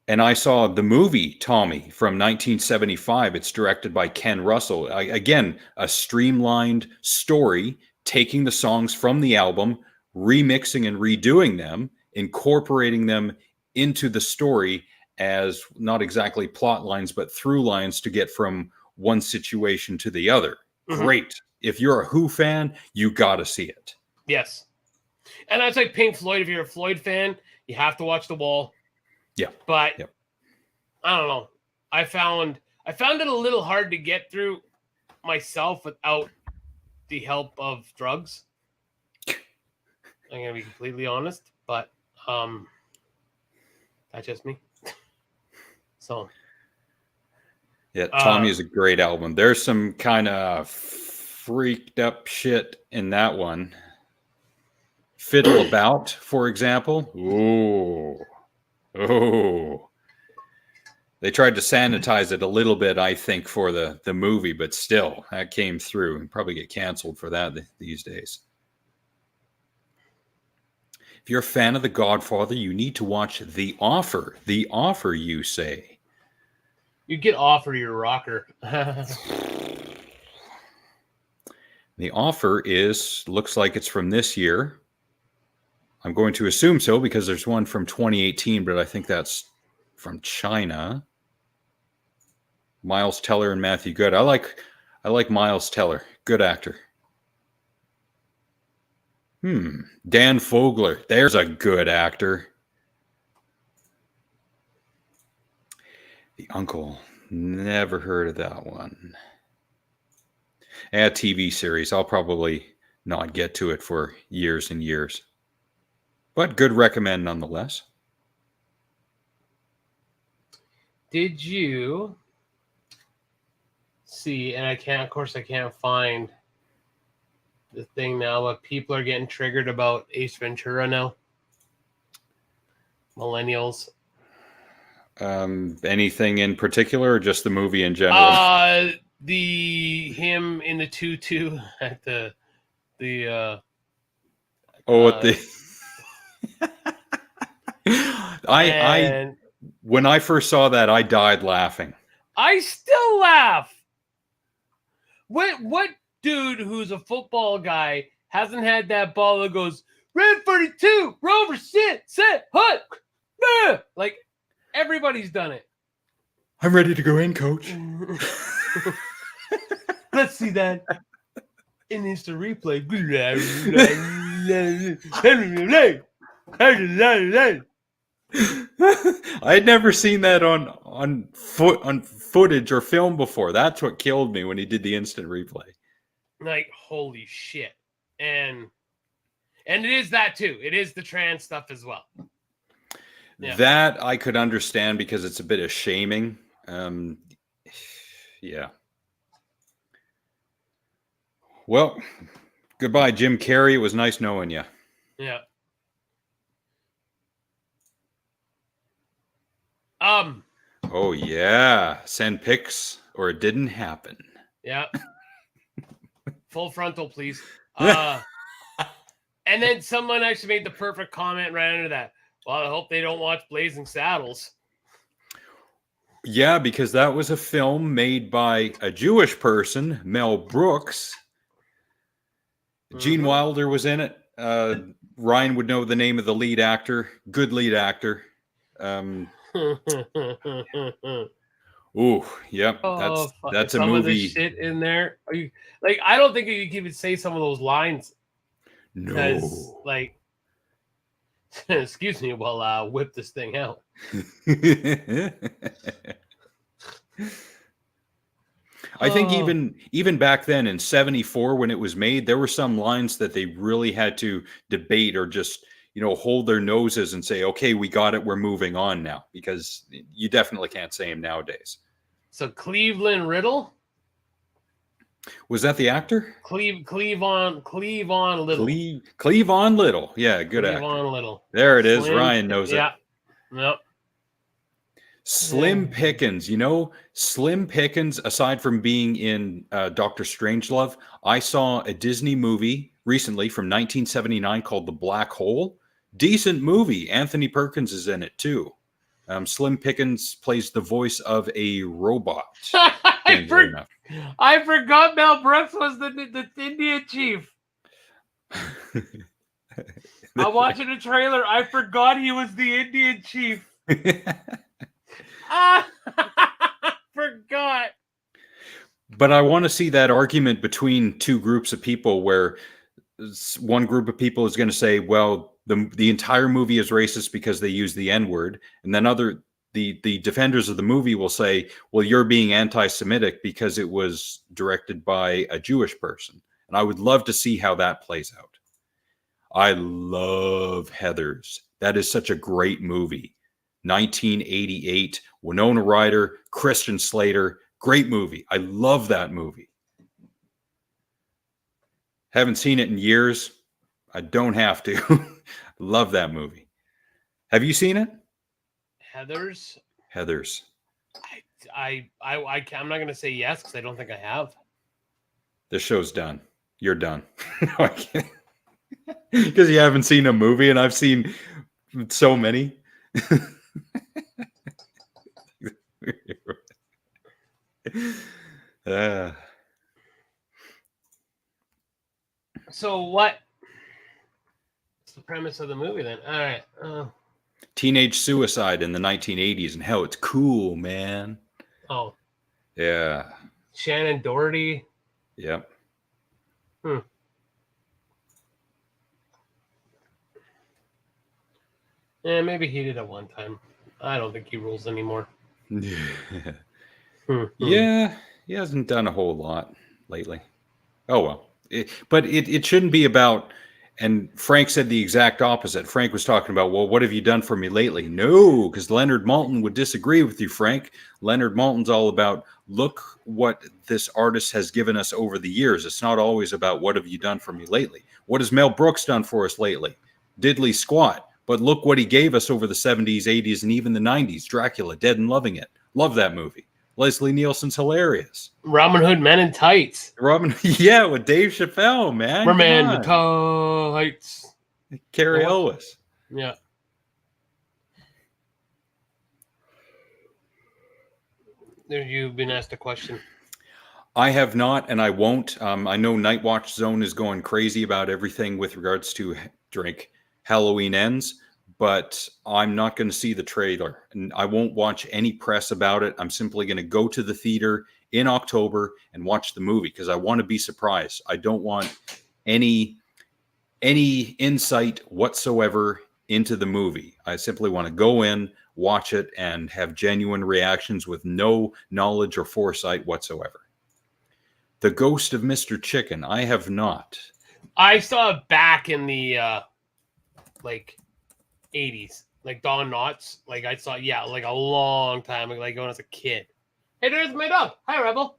And I saw the movie Tommy from 1975. It's directed by Ken Russell. Again, a streamlined story, taking the songs from the album, remixing and redoing them, incorporating them into the story as not exactly plot lines, but through lines to get from one situation to the other. Great. If you're a Who fan, you got to see it. Yes. And that's like Pink Floyd. If you're a Floyd fan, you have to watch The Wall. Yeah. But I don't know. I found it a little hard to get through myself without the help of drugs. I'm gonna be completely honest, but that's just me. So yeah, Tommy is a great album. There's some kind of freaked up shit in that one. Fiddle About, for example. Oh. They tried to sanitize it a little bit, I think, for the movie, but still, that came through. And probably get canceled for that these days. If you're a fan of The Godfather, you need to watch The Offer. The Offer, you say. You get Offer your rocker. The Offer looks like it's from this year. I'm going to assume so because there's one from 2018, but I think that's from China. Miles Teller and Matthew Good. I like Miles Teller. Good actor. Dan Fogler. There's a good actor. The Uncle. Never heard of that one. A TV series. I'll probably not get to it for years and years. But good recommend nonetheless. Did you see, and I can't find the thing now, but people are getting triggered about Ace Ventura now. Millennials. Anything in particular or just the movie in general? Him in the tutu at when I first saw that, I died laughing. I still laugh. What dude who's a football guy hasn't had that ball that goes red 42, rover, sit, set, hut, like everybody's done it. I'm ready to go in, coach. Let's see that in instant replay. I had never seen that on footage or film before. That's what killed me when he did the instant replay. Like, holy shit. And it is that too. It is the trans stuff as well. Yeah. That I could understand because it's a bit of shaming. Yeah. Well, goodbye, Jim Carrey. It was nice knowing you. Yeah. Oh yeah. Send pics or it didn't happen. Yeah. Full frontal, please. And then someone actually made the perfect comment right under that. Well, I hope they don't watch Blazing Saddles. Yeah, because that was a film made by a Jewish person, Mel Brooks. Gene Wilder was in it. Ryan would know the name of the lead actor. Good lead actor. Ooh, yep. That's a movie. Of the shit in there. Are you like? I don't think you can even say some of those lines. No. Like, excuse me while I whip this thing out. I think even back then in 74 when it was made, there were some lines that they really had to debate or just, hold their noses and say, okay, we got it. We're moving on now, because you definitely can't say him nowadays. So Cleveland Riddle? Was that the actor? Cleavon Little. Cleavon Little. Yeah, good actor. Cleavon Little. There it is. Ryan knows it. Yeah. Yep. Slim Pickens. Slim Pickens, aside from being in Dr. Strangelove, I saw a Disney movie recently from 1979 called The Black Hole. Decent movie. Anthony Perkins is in it too. Slim Pickens plays the voice of a robot. I forgot Mel Brooks was the Indian chief. I'm watching a trailer. I forgot he was the Indian chief. Ah, forgot. But I want to see that argument between two groups of people where one group of people is going to say, well, the entire movie is racist because they use the N-word. And then the defenders of the movie will say, well, you're being anti-Semitic because it was directed by a Jewish person. And I would love to see how that plays out. I love Heathers. That is such a great movie. 1988, Winona Ryder, Christian Slater. Great movie. I love that movie. Haven't seen it in years. I don't have to. Love that movie. Have you seen it? Heathers. Heathers. I'm not going to say yes because I don't think I have. This show's done. You're done. Because you haven't seen a movie, and I've seen so many. So what's the premise of the movie then? All right. Teenage suicide in the 1980s and how it's cool, man. Oh. Yeah. Shannon Doherty. Yep. Yeah, maybe he did at one time. I don't think he rules anymore. Yeah, he hasn't done a whole lot lately. Oh, well. But it shouldn't be about, and Frank said the exact opposite. Frank was talking about, well, what have you done for me lately? No, because Leonard Maltin would disagree with you, Frank. Leonard Maltin's all about, look what this artist has given us over the years. It's not always about what have you done for me lately. What has Mel Brooks done for us lately? Diddly squat. But look what he gave us over the 70s, 80s, and even the 90s. Dracula, Dead and Loving It. Love that movie. Leslie Nielsen's hilarious. Robin Hood Men in Tights. Yeah, with Dave Chappelle, man. We're Men in Tights. Carrie Elwes. Yeah. You've been asked a question. I have not, and I won't. I know Night Watch Zone is going crazy about everything with regards to Halloween Ends, but I'm not going to see the trailer, and I won't watch any press about it. I'm simply going to go to the theater in October and watch the movie because I want to be surprised. I don't want any insight whatsoever into the movie. I simply want to go in, watch it, and have genuine reactions with no knowledge or foresight whatsoever. The Ghost of Mr. Chicken. I have not. I saw it back in the 80s, like Don Knotts. Like I saw, like a long time ago, like when I was a kid. Hey, there's my dog. Hi, Rebel.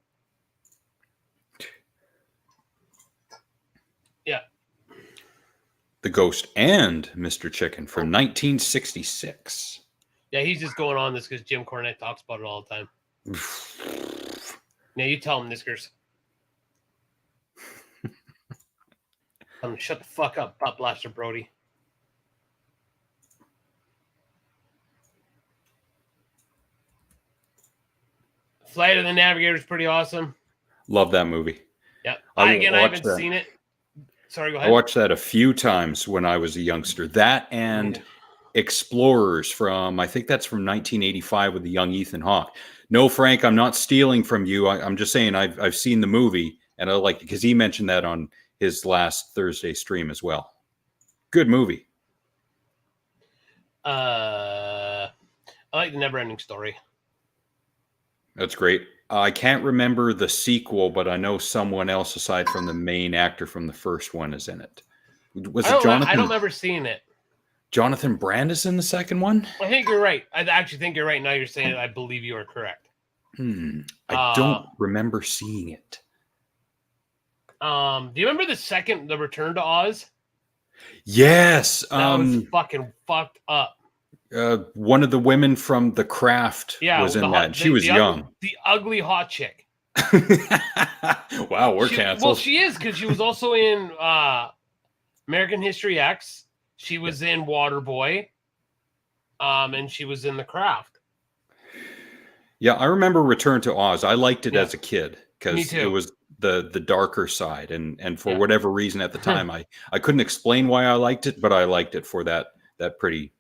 Yeah. The Ghost and Mr. Chicken from 1966. Yeah, he's just going on this because Jim Cornette talks about it all the time. Now you tell him, Niskers. Shut the fuck up, Butt Blaster Brody. Flight of the Navigator is pretty awesome. Love that movie. Yeah. I haven't seen it. Sorry, go ahead. I watched that a few times when I was a youngster. That and Explorers from, I think that's from 1985 with the young Ethan Hawke. No, Frank, I'm not stealing from you. I'm just saying I've seen the movie, and I like it because he mentioned that on his last Thursday stream as well. Good movie. I like the Never-Ending Story. That's great. I can't remember the sequel, but I know someone else aside from the main actor from the first one is in it. Was it Jonathan? I don't remember seeing it. Jonathan Brandis in the second one? I think you're right. I actually think you're right. Now you're saying it. I believe you are correct. I don't remember seeing it. Do you remember the Return to Oz? Yes. That was fucking fucked up. One of the women from The Craft was in that. She was young. The ugly hot chick. Wow, we're canceled. Well, she is because she was also in American History X. She was in Waterboy. And she was in The Craft. Yeah, I remember Return to Oz. I liked it as a kid because it too. was the darker side, and for Yeah. whatever reason at the time, I couldn't explain why I liked it, but I liked it for that pretty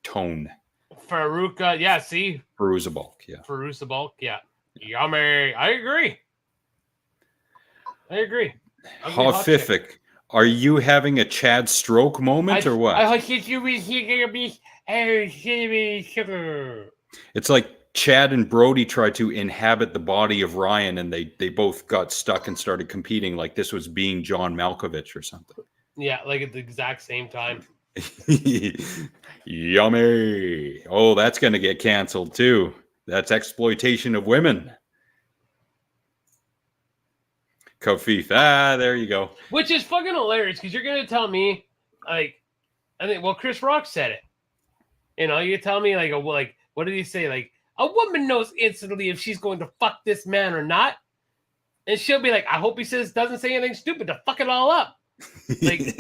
tone. Faruka, yeah, see? Perusa Bulk, yeah. Perusa Bulk, yeah. Yummy. I agree. Horrific. Are you having a Chad stroke moment or what? It's like Chad and Brody tried to inhabit the body of Ryan, and they both got stuck and started competing like this was being John Malkovich or something. Yeah, like at the exact same time. Yummy. Oh, that's going to get canceled too. That's exploitation of women. Kofif. There you go. Which is fucking hilarious because you're going to tell me, like, I think, well, Chris Rock said it. You know, you tell me, like, what did he say? Like, a woman knows instantly if she's going to fuck this man or not. And she'll be like, I hope he doesn't say anything stupid to fuck it all up. Like,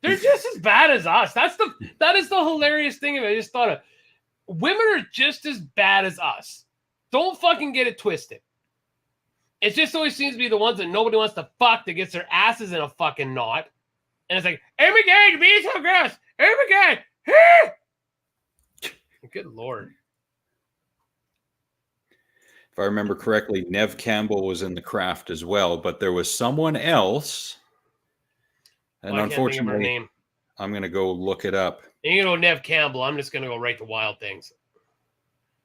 they're just as bad as us. That is the hilarious thing of it. I just thought of women are just as bad as us. Don't fucking get it twisted. It just always seems to be the ones that nobody wants to fuck that gets their asses in a fucking knot. And it's like, oh my God, be so gross. Oh my God. Good Lord. If I remember correctly, Nev Campbell was in The Craft as well, but there was someone else. And unfortunately, I'm going to go look it up. And you know, Nev Campbell, I'm just going to go right to Wild Things.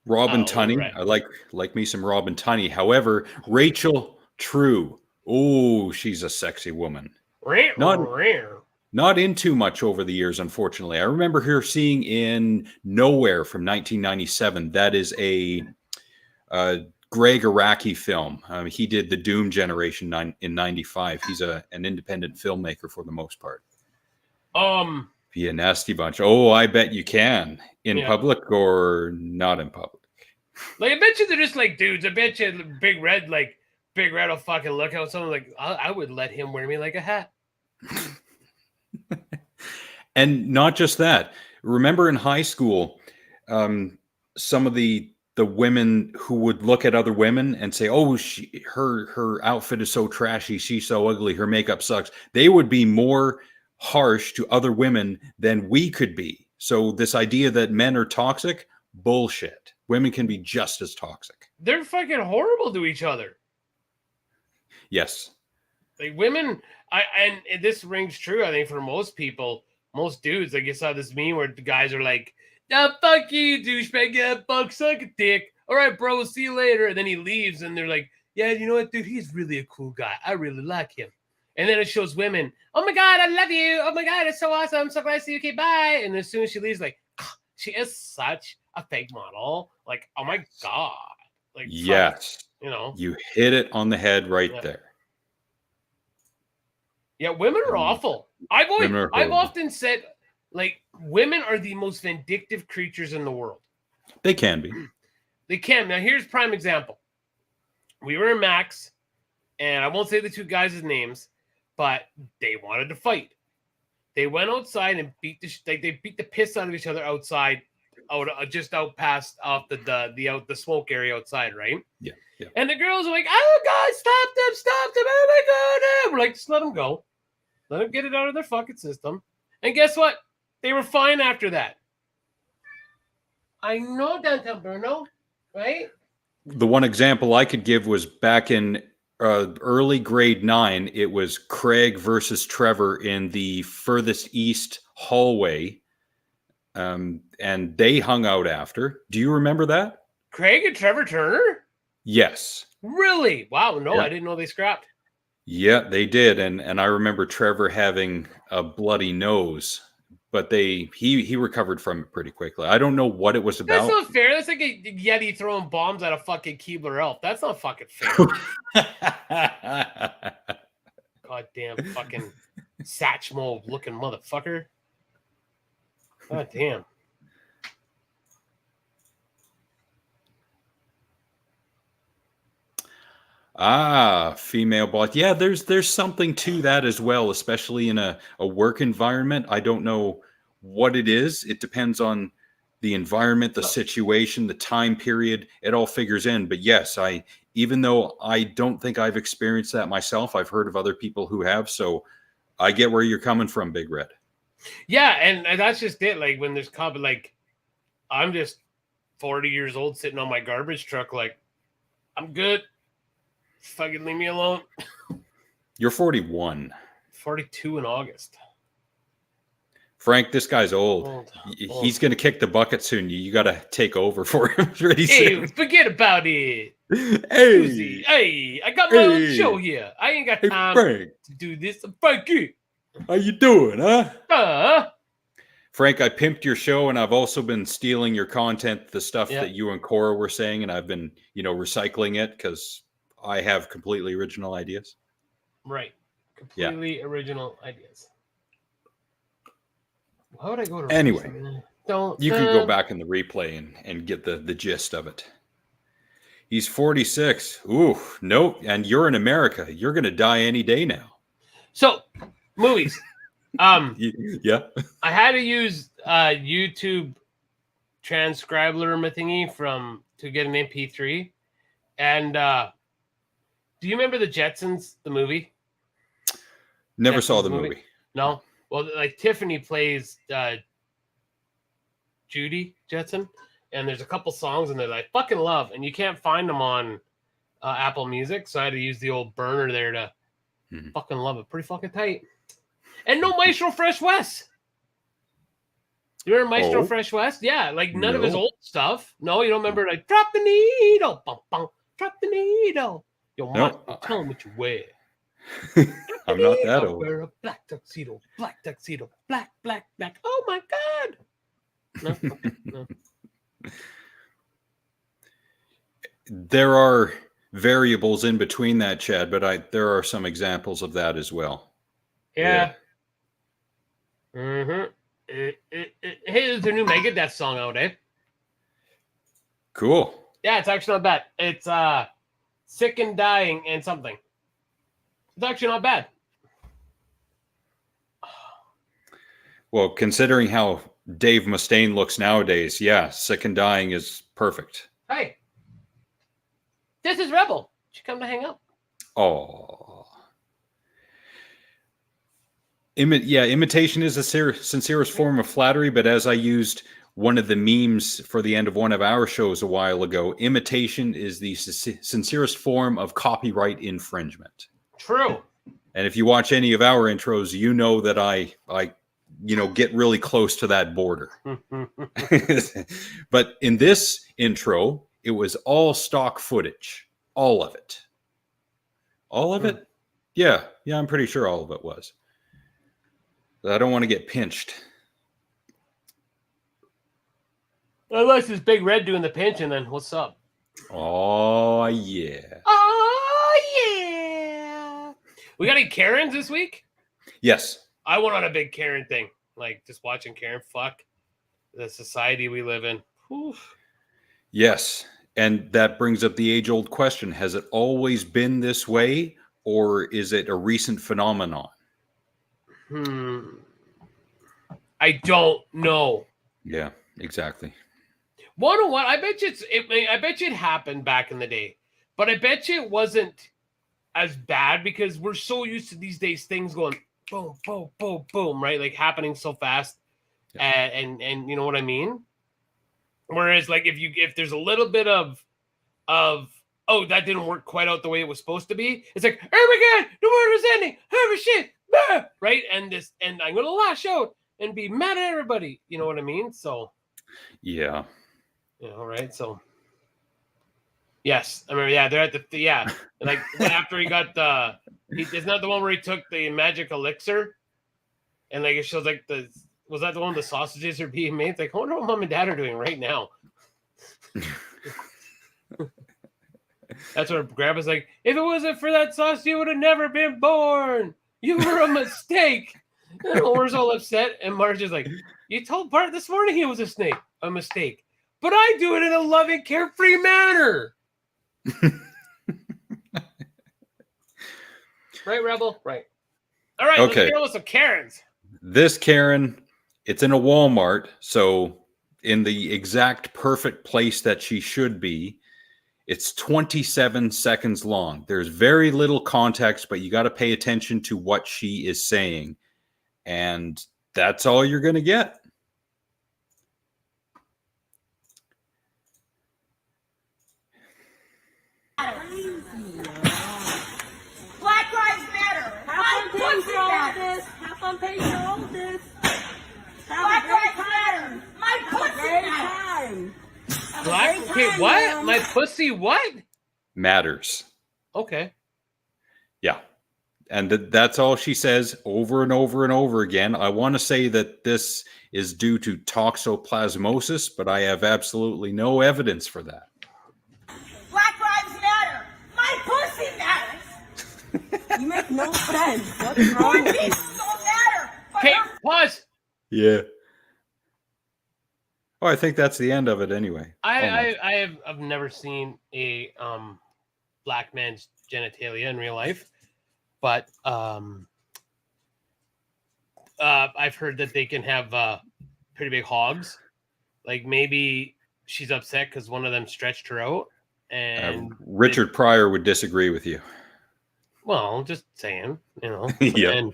Robin Tunney. Right. I like me some Robin Tunney. However, Rachel True. Oh, she's a sexy woman. Not in too much over the years, unfortunately. I remember her seeing in Nowhere from 1997. That is a Greg Araki film. He did The Doom Generation in 95. He's an independent filmmaker for the most part. Be a nasty bunch. Oh, I bet you can. In public or not in public? Like, I bet you they're just like dudes. I bet you Big Red will fucking look at someone like, I would let him wear me like a hat. And not just that. Remember in high school, some of the women who would look at other women and say, oh, her outfit is so trashy. She's so ugly. Her makeup sucks. They would be more harsh to other women than we could be. So this idea that men are toxic, bullshit. Women can be just as toxic. They're fucking horrible to each other. Yes. Like women, and this rings true, I think, for most people, most dudes. Like, you saw this meme where the guys are like, "Yeah, fuck you, douchebag. Yeah, fuck, suck a dick. All right, bro, we'll see you later." And then he leaves, and they're like, "Yeah, you know what, dude? He's really a cool guy. I really like him." And then it shows women, "Oh my God, I love you. Oh my God, it's so awesome. I'm so glad to see you. Okay, bye." And as soon as she leaves, like, she is such a fake model. Like, oh my God. Like, yes. Fuck, you know, you hit it on the head right there. Yeah, women are awful. I've often said, like, women are the most vindictive creatures in the world. They can be. They can. Now, here's prime example. We were in Max, and I won't say the two guys' names, but they wanted to fight. They went outside and beat the piss out of each other outside, just out past off the smoke area outside, right? Yeah. And the girls are like, "Oh God, stop them! Oh my God!" We're like, just let them go, let them get it out of their fucking system. And guess what? They were fine after that. I know, downtown Bruno, right? The one example I could give was back in early grade 9. It was Craig versus Trevor in the furthest east hallway, and they hung out after. Do you remember that? Craig and Trevor Turner? Yes. Really? Wow. No, yeah. I didn't know they scrapped. Yeah, they did. And I remember Trevor having a bloody nose, but he recovered from it pretty quickly. I don't know what it was about. That's not fair. That's like a Yeti throwing bombs at a fucking Keebler elf. That's not fucking fair. Goddamn fucking Satchmo looking motherfucker. God damn. Female boss. Yeah, there's something to that as well, especially in a work environment. I don't know what it is. It depends on the environment, the situation, the time period. It all figures in. But yes, even though I don't think I've experienced that myself. I've heard of other people who have, so I get where you're coming from, Big Red. Yeah, and that's just it. Like when there's like I'm just 40 years old sitting on my garbage truck, like I'm good. Fucking leave me alone. You're 41. 42 in August. Frank, this guy's old. He's going to kick the bucket soon. You got to take over for him pretty soon. Hey, forget about it. Hey, Susie, hey, I got my own show here. I ain't got time Frank, to do this. Frankie, how you doing, huh? uh, Frank, I pimped your show, and I've also been stealing your content, the stuff that you and Cora were saying, and I've been, recycling it because I have completely original ideas. Right. Completely original ideas. Why would I go to anyway? You can go back in the replay and get the gist of it. He's 46. Ooh, nope. And you're in America. You're gonna die any day now. So, movies. Yeah. I had to use YouTube transcriber thingy to get an MP3. And do you remember the Jetsons, the movie? Never saw the movie. No. Well, like Tiffany plays Judy Jetson, and there's a couple songs in there that I fucking love, and you can't find them on Apple Music, so I had to use the old burner there to fucking love it. Pretty fucking tight. And no Maestro Fresh West. You remember Maestro Fresh West? Yeah, like none of his old stuff. No, you don't remember like drop the needle, bum, bum, drop the needle. Yo, Mark, tell him what you wear. I'm not that old. Wear a black tuxedo, black. Oh my God. No. There are variables in between that, Chad, but there are some examples of that as well. Yeah. Mm-hmm. Hey, there's a new Megadeth song out, eh? Cool. Yeah, it's actually not bad. It's Sick and Dying and something. It's actually not bad. Well, considering how Dave Mustaine looks nowadays, yeah, Sick and Dying is perfect. Hey, this is Rebel. She come to hang out. Oh. Imitation is a sincerest form of flattery, but as I used one of the memes for the end of one of our shows a while ago, imitation is the sincerest form of copyright infringement. True. And if you watch any of our intros, you know that I get really close to that border. But in this intro, it was all stock footage. All of it. All of it? Yeah, I'm pretty sure all of it was. I don't want to get pinched. Unless it's Big Red doing the pinching, then what's up? Oh, yeah. Oh, yeah. We got any Karens this week? Yes. I went on a big Karen thing. Like, just watching Karen fuck the society we live in. Whew. Yes. And that brings up the age-old question. Has it always been this way, or is it a recent phenomenon? I don't know. Yeah, exactly. What? I bet you I bet you it happened back in the day, but I bet you it wasn't as bad because we're so used to these days things going boom, boom, boom, boom, right? Like happening so fast, and you know what I mean. Whereas, like if there's a little bit of oh, that didn't work quite out the way it was supposed to be, it's like, oh my God, the world is ending, oh shit, right? And I'm gonna lash out and be mad at everybody. You know what I mean? So yeah. Right. So yes, I remember. Yeah, they're at the like after he got isn't that the one where he took the magic elixir, and like it shows like was that the one the sausages are being made? It's like, I wonder what mom and dad are doing right now. That's what Grandpa's like. If it wasn't for that sauce, you would have never been born. You were a mistake. And Homer's all upset, and Marge is like, "You told Bart this morning he was a mistake, but I do it in a loving, carefree manner." Right, Rebel? Right. All right, okay. Let's deal with some Karens. This Karen, it's in a Walmart, so in the exact perfect place that she should be. It's 27 seconds long. There's very little context, but you got to pay attention to what she is saying. And that's all you're going to get. Black lives matter. My pussy matters. Have fun paying for all of this. Black lives matter. My pussy Great matters. time. Black. Okay, what? My pussy. What? Matters. Okay. Yeah. And that's all she says over and over and over again. I want to say that this is due to toxoplasmosis, but I have absolutely no evidence for that. Black lives matter. My pussy matters. You make no sense. What's wrong with you? People don't matter. But Okay, her- pause. Yeah. Oh, I think that's the end of it anyway. I've never seen a black man's genitalia in real life, but I've heard that they can have pretty big hogs. Like maybe she's upset because one of them stretched her out, and Richard Pryor would disagree with you. well, just saying, you know. Yeah. And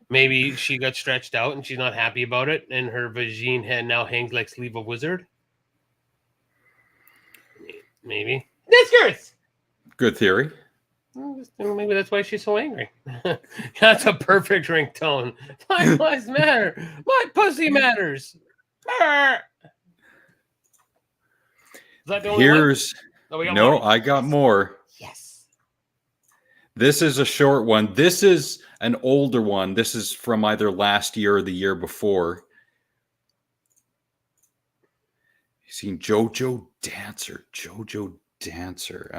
maybe she got stretched out and she's not happy about it, and her vagine head now hangs like sleeve of wizard. Maybe. Discourse! Good theory. Maybe that's why she's so angry. That's a perfect ringtone. My lives matter. My pussy matters. Is that the only Here's one? Oh, we got no, more. I got more. Yes. This is a short one. This is an older one. This is from either last year or the year before. You seen Jojo Dancer? Jojo Dancer.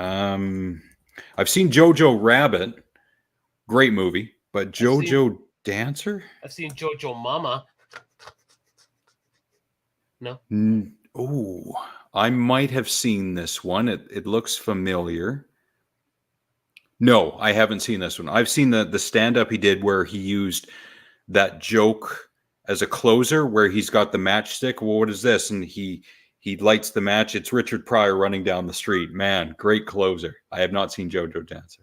I've seen Jojo Rabbit. Great movie. But Jojo Dancer? I've seen Jojo Mama. No. Oh, I might have seen this one. It looks familiar. No, I haven't seen this one. I've seen the stand-up he did where he used that joke as a closer where he's got the matchstick. Well, what is this? And he lights the match. It's Richard Pryor running down the street. Man, great closer. I have not seen Jojo Dancer.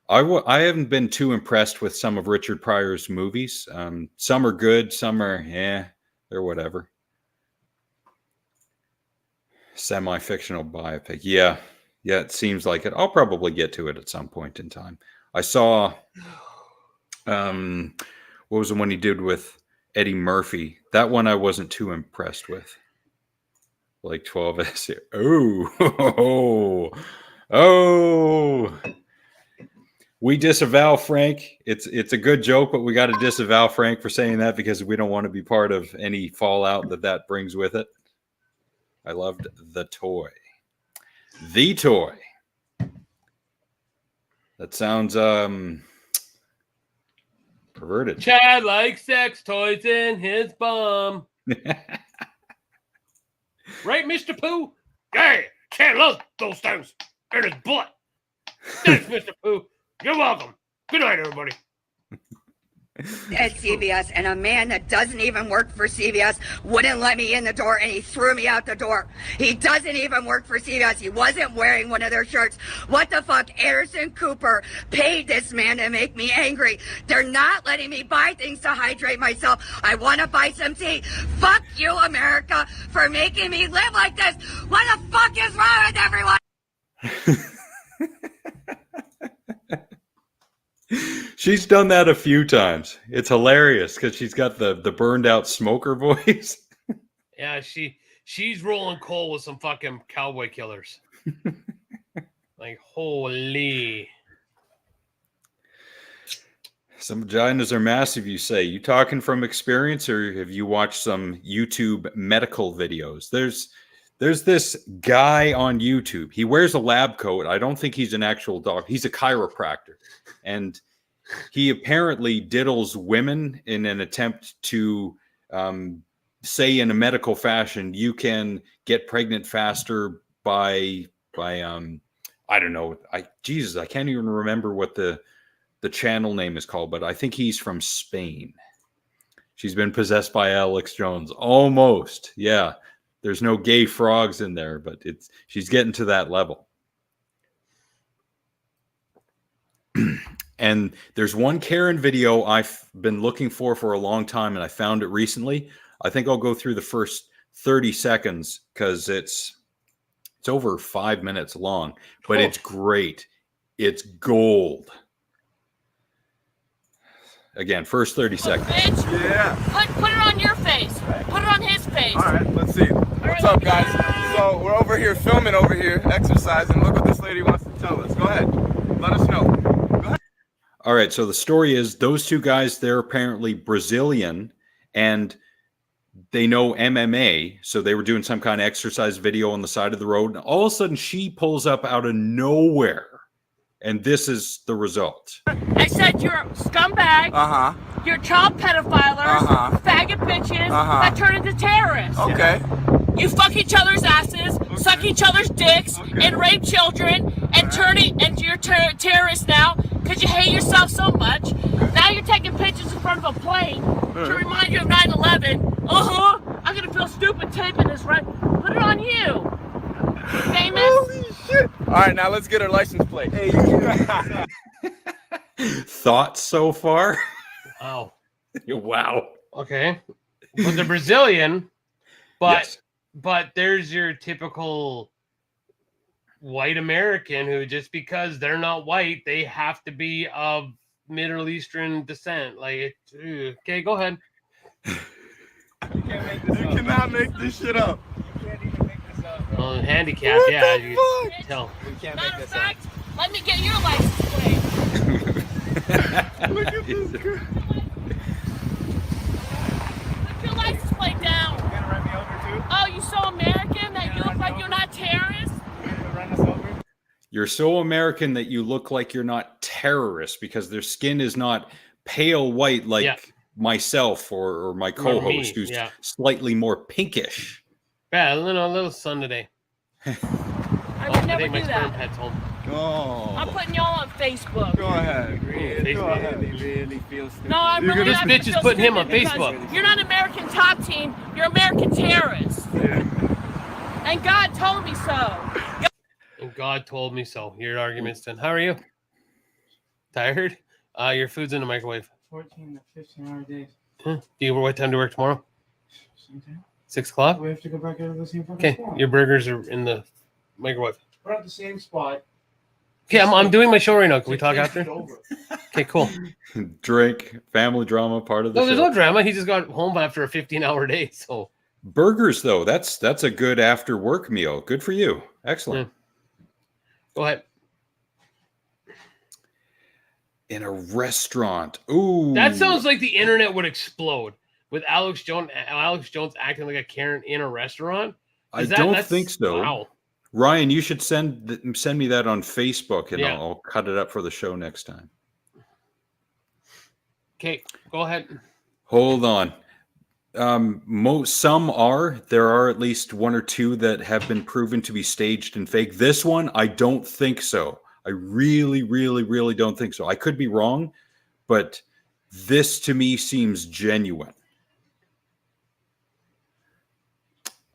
I haven't been too impressed with some of Richard Pryor's movies. Some are good. Some are, they're whatever. Semi-fictional biopic. Yeah, it seems like it. I'll probably get to it at some point in time. I saw, what was the one he did with Eddie Murphy? That one I wasn't too impressed with. Like 12 S. Oh. We disavow Frank. It's a good joke, but we got to disavow Frank for saying that because we don't want to be part of any fallout that brings with it. I loved the toy. The toy. That sounds perverted. Chad likes sex toys in his bum. Right, Mr. Pooh? Yeah, Chad loves those things in his butt. Thanks, Mr. Pooh. You're welcome. Good night, everybody. At CVS, and a man that doesn't even work for CVS wouldn't let me in the door, and he threw me out the door. He doesn't even work for CVS. He wasn't wearing one of their shirts. What the fuck? Anderson Cooper paid this man to make me angry. They're not letting me buy things to hydrate myself. I want to buy some tea. Fuck you, America, for making me live like this. What the fuck is wrong with everyone? She's done that a few times. It's hilarious because she's got the burned out smoker voice. Yeah, she's rolling coal with some fucking cowboy killers. Like, holy. Some vaginas are massive, you say. You talking from experience, or have you watched some YouTube medical videos? There's this guy on YouTube. He wears a lab coat. I don't think he's an actual doctor. He's a chiropractor. And he apparently diddles women in an attempt to say in a medical fashion, you can get pregnant faster by I don't know. I can't even remember what the channel name is called, but I think he's from Spain. She's been possessed by Alex Jones. Almost. Yeah. There's no gay frogs in there, but she's getting to that level. And there's one Karen video I've been looking for a long time, and I found it recently. I think I'll go through the first 30 seconds because it's over 5 minutes long, but it's great. It's gold. Again, first 30 seconds. Bitch. Yeah. Put it on your face. Put it on his face. All right, let's see. What's up, guys? So we're over here filming over here, exercising. Look what this lady wants to tell us. Go ahead. Let us know. All right, so the story is those two guys, they're apparently Brazilian, and they know MMA, so they were doing some kind of exercise video on the side of the road, and all of a sudden she pulls up out of nowhere, and this is the result. I said you're a scumbag. Uh-huh. You're child pedophilers, faggot bitches that turn into terrorists. Okay. You fuck each other's asses, suck each other's dicks, and rape children, and and you're terrorists now because you hate yourself so much. Now you're taking pictures in front of a plane to remind you of 9/11. I'm gonna feel stupid taping this, right? Put it on you. Famous. Holy shit. All right, now let's get her license plate. Hey. Thoughts so far? Wow. Wow. Okay. Well, the Brazilian, but Yes. but there's your typical white American who, just because they're not white, they have to be of Middle Eastern descent. Like, okay, go ahead. You cannot make this shit up. Well, handicap, What yeah, the you fuck? can tell. Matter of fact, let me get your license plate. Look at this girl. Put your license plate down. You gonna run me over too? Oh, you so American that you look like you're not terrorists? You gonna run us over? You're so American that you look like you're not terrorists because their skin is not pale white like myself or my co-host who's slightly more pinkish. Yeah, a little sun today. I I would never think my do sperm that. pet's home. Oh. I'm putting y'all on Facebook. Go ahead. Facebook. Go ahead. He really feels stupid. No, I'm You're really gonna- not this bitch is feel putting him stupid on because Facebook. You're not American top team. You're American terrorists. Yeah. And God told me so. And God told me so. Your argument's done. How are you? Tired? Your food's in the microwave. 14 to 15-hour days. Huh? Do you what time to work tomorrow? Sometime. 6 o'clock? We have to go back out of the same fucking Okay, spot. your burgers are in the microwave. We're at the same spot. Okay, I'm doing my show right now. Can we talk after? Over. Okay, cool. Drink, family drama, part of the No, there's show. no drama. He just got home after a 15-hour day. So Burgers, though, that's a good after work meal. Good for you. Excellent. go ahead. In a restaurant. Ooh. That sounds like the internet would explode with Alex Jones acting like a Karen in a restaurant. I don't That's- think so. Wow. Ryan, you should send me that on Facebook, and Yeah. I'll cut it up for the show next time. Okay, go ahead. Hold on. There are at least one or two that have been proven to be staged and fake. This one, I don't think so. I really, really, really don't think so. I could be wrong, but this to me seems genuine.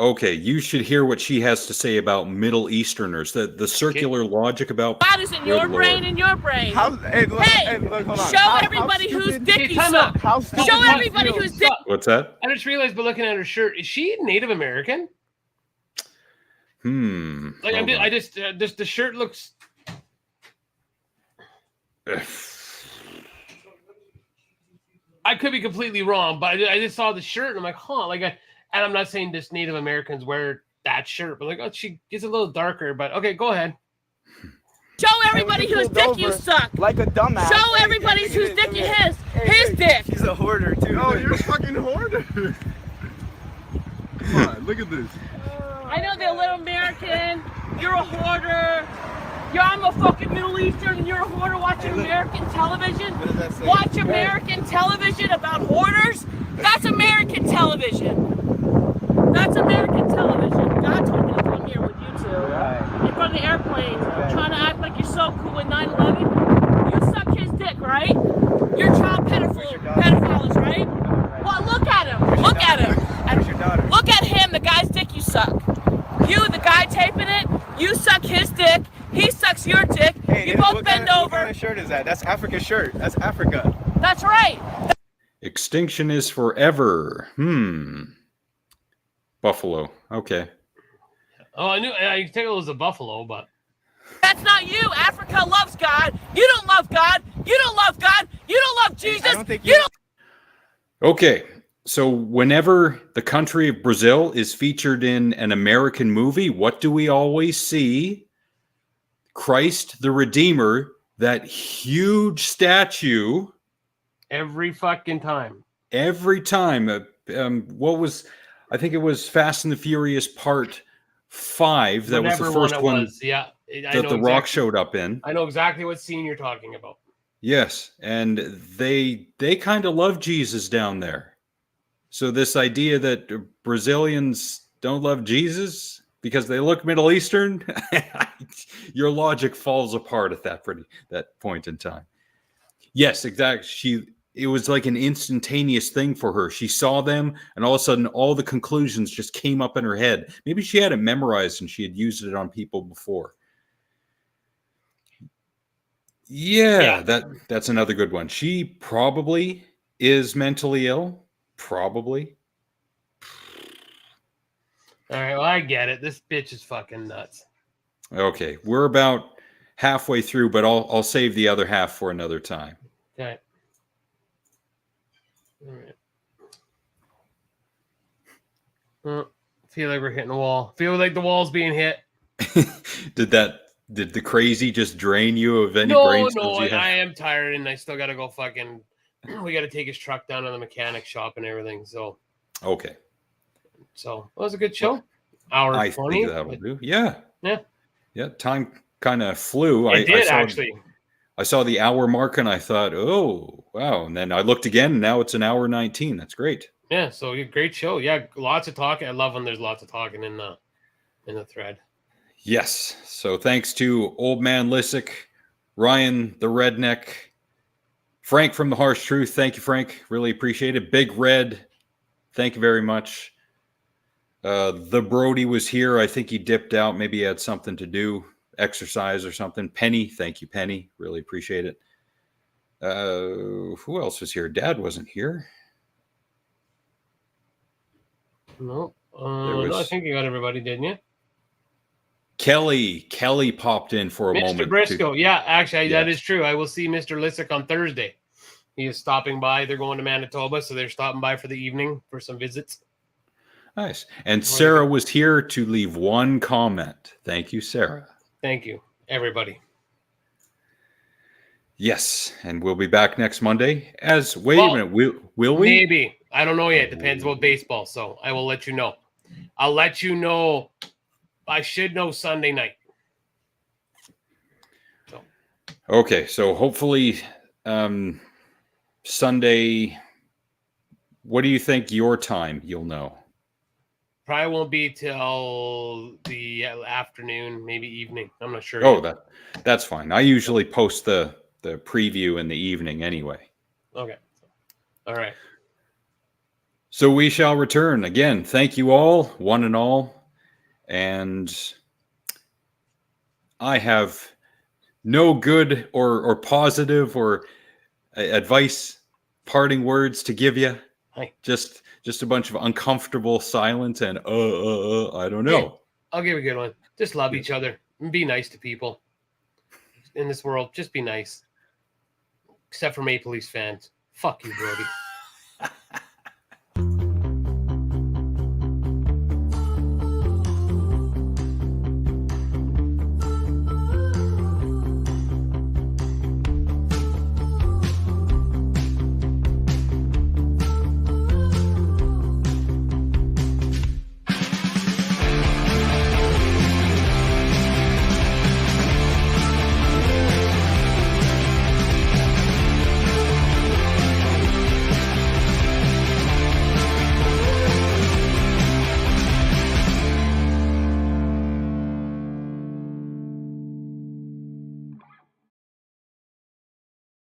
Okay, you should hear what she has to say about Middle Easterners. The circular logic about God is in your Good brain Lord. and your brain. Hey, look, Hey, look, hold on. show everybody whose dick Hey, you time suck. out. How stupid? Show everybody whose dick. What's that? I just realized by looking at her shirt, is she Native American? Like Hold on. I just the shirt looks. I could be completely wrong, but I just saw the shirt and I'm like, huh, and I'm not saying just Native Americans wear that shirt, but like, oh, she gets a little darker. But okay, go ahead. Show everybody whose dick you suck. Like a dumbass. Show everybody whose dick you his. His dick. He's a hoarder too. Oh, you're a fucking hoarder. Come on, look at this. I know they're a little American. You're a hoarder. I'm a fucking Middle Eastern and you're a hoarder watching American television. What does that say? Watch American television about hoarders? That's American television. That's American television. God told me to come here with you two. In front of the airplane, trying to act like you're so cool with 9/11. You suck his dick, right? You're child pedophiles, right? Well, look at him. Look at him. Where's your daughter? Look at him, the guy's dick you suck. by taping it. You suck his dick. He sucks your dick. Hey, You both bend over. What kind of shirt is that? That's Africa's shirt. That's Africa. That's right. Extinction is forever. Buffalo. Okay. Oh, I think it was a buffalo, but That's not you. Africa loves God. You don't love God. You don't love God. You don't love Jesus. I don't think you don't. Okay. So whenever the country of Brazil is featured in an American movie, what do we always see? Christ the Redeemer, that huge statue. every fucking time. Every time. I think it was Fast and the Furious Part 5. That was the first one was. Yeah, that The Rock showed up in. I know exactly what scene you're talking about. Yes, and they kind of love Jesus down there. So this idea that Brazilians don't love Jesus because they look Middle Eastern, your logic falls apart at that point in time. Yes, exactly. It was like an instantaneous thing for her. She saw them, and all of a sudden, all the conclusions just came up in her head. Maybe she had it memorized and she had used it on people before. Yeah. That's another good one. She probably is mentally ill. Probably. All right, well, I get it. This bitch is fucking nuts. Okay, we're about halfway through, but I'll save the other half for another time. Okay. All right. Feel like we're hitting the wall. Feel like the wall's being hit. Did the crazy just drain you of any brain cells No, you have? I am tired, and I still got to go fucking. We got to take his truck down to the mechanic shop and everything. So Okay. it was a good show. Hour I 20. think that'll do. Yeah. Yeah. Yeah. Time kind of flew. It did actually. I saw the hour mark and I thought, oh, wow. And then I looked again and now it's an hour 19. That's great. Yeah. So great show. Yeah. Lots of talking. I love when there's lots of talking in the thread. Yes. So thanks to Old Man Lissick, Ryan the Redneck, Frank from The Harsh Truth. Thank you, Frank. Really appreciate it. Big Red. Thank you very much. The Brody was here. I think he dipped out. Maybe he had something to do, exercise or something. Penny. Thank you, Penny. Really appreciate it. Who else was here? Dad wasn't here. No. No, I think you got everybody, didn't you? Kelly popped in for a moment. Mr. Briscoe. Yeah, actually, that Yes. is true. I will see Mr. Lissick on Thursday. He is stopping by. They're going to Manitoba, so they're stopping by for the evening for some visits. Nice. And Sarah was here to leave one comment. Thank you, Sarah. Thank you, everybody. Yes, and we'll be back next Monday. A minute, will we? Maybe. I don't know yet. Depends about baseball, so I will let you know. I'll let you know. I should know Sunday night. So. Okay, so hopefully Sunday. What do you think your time you'll know? Probably won't be till the afternoon, maybe evening. I'm not sure. Oh, yet. that's fine. I usually post the preview in the evening anyway. Okay. All right. So we shall return. Again, thank you all, one and all. And I have no good or positive or advice, parting words to give you. Hi. Just a bunch of uncomfortable silence and I don't know. Yeah, I'll give you a good one. Just love each other and be nice to people in this world. Just be nice. Except for Maple Leafs fans. Fuck you, Brody.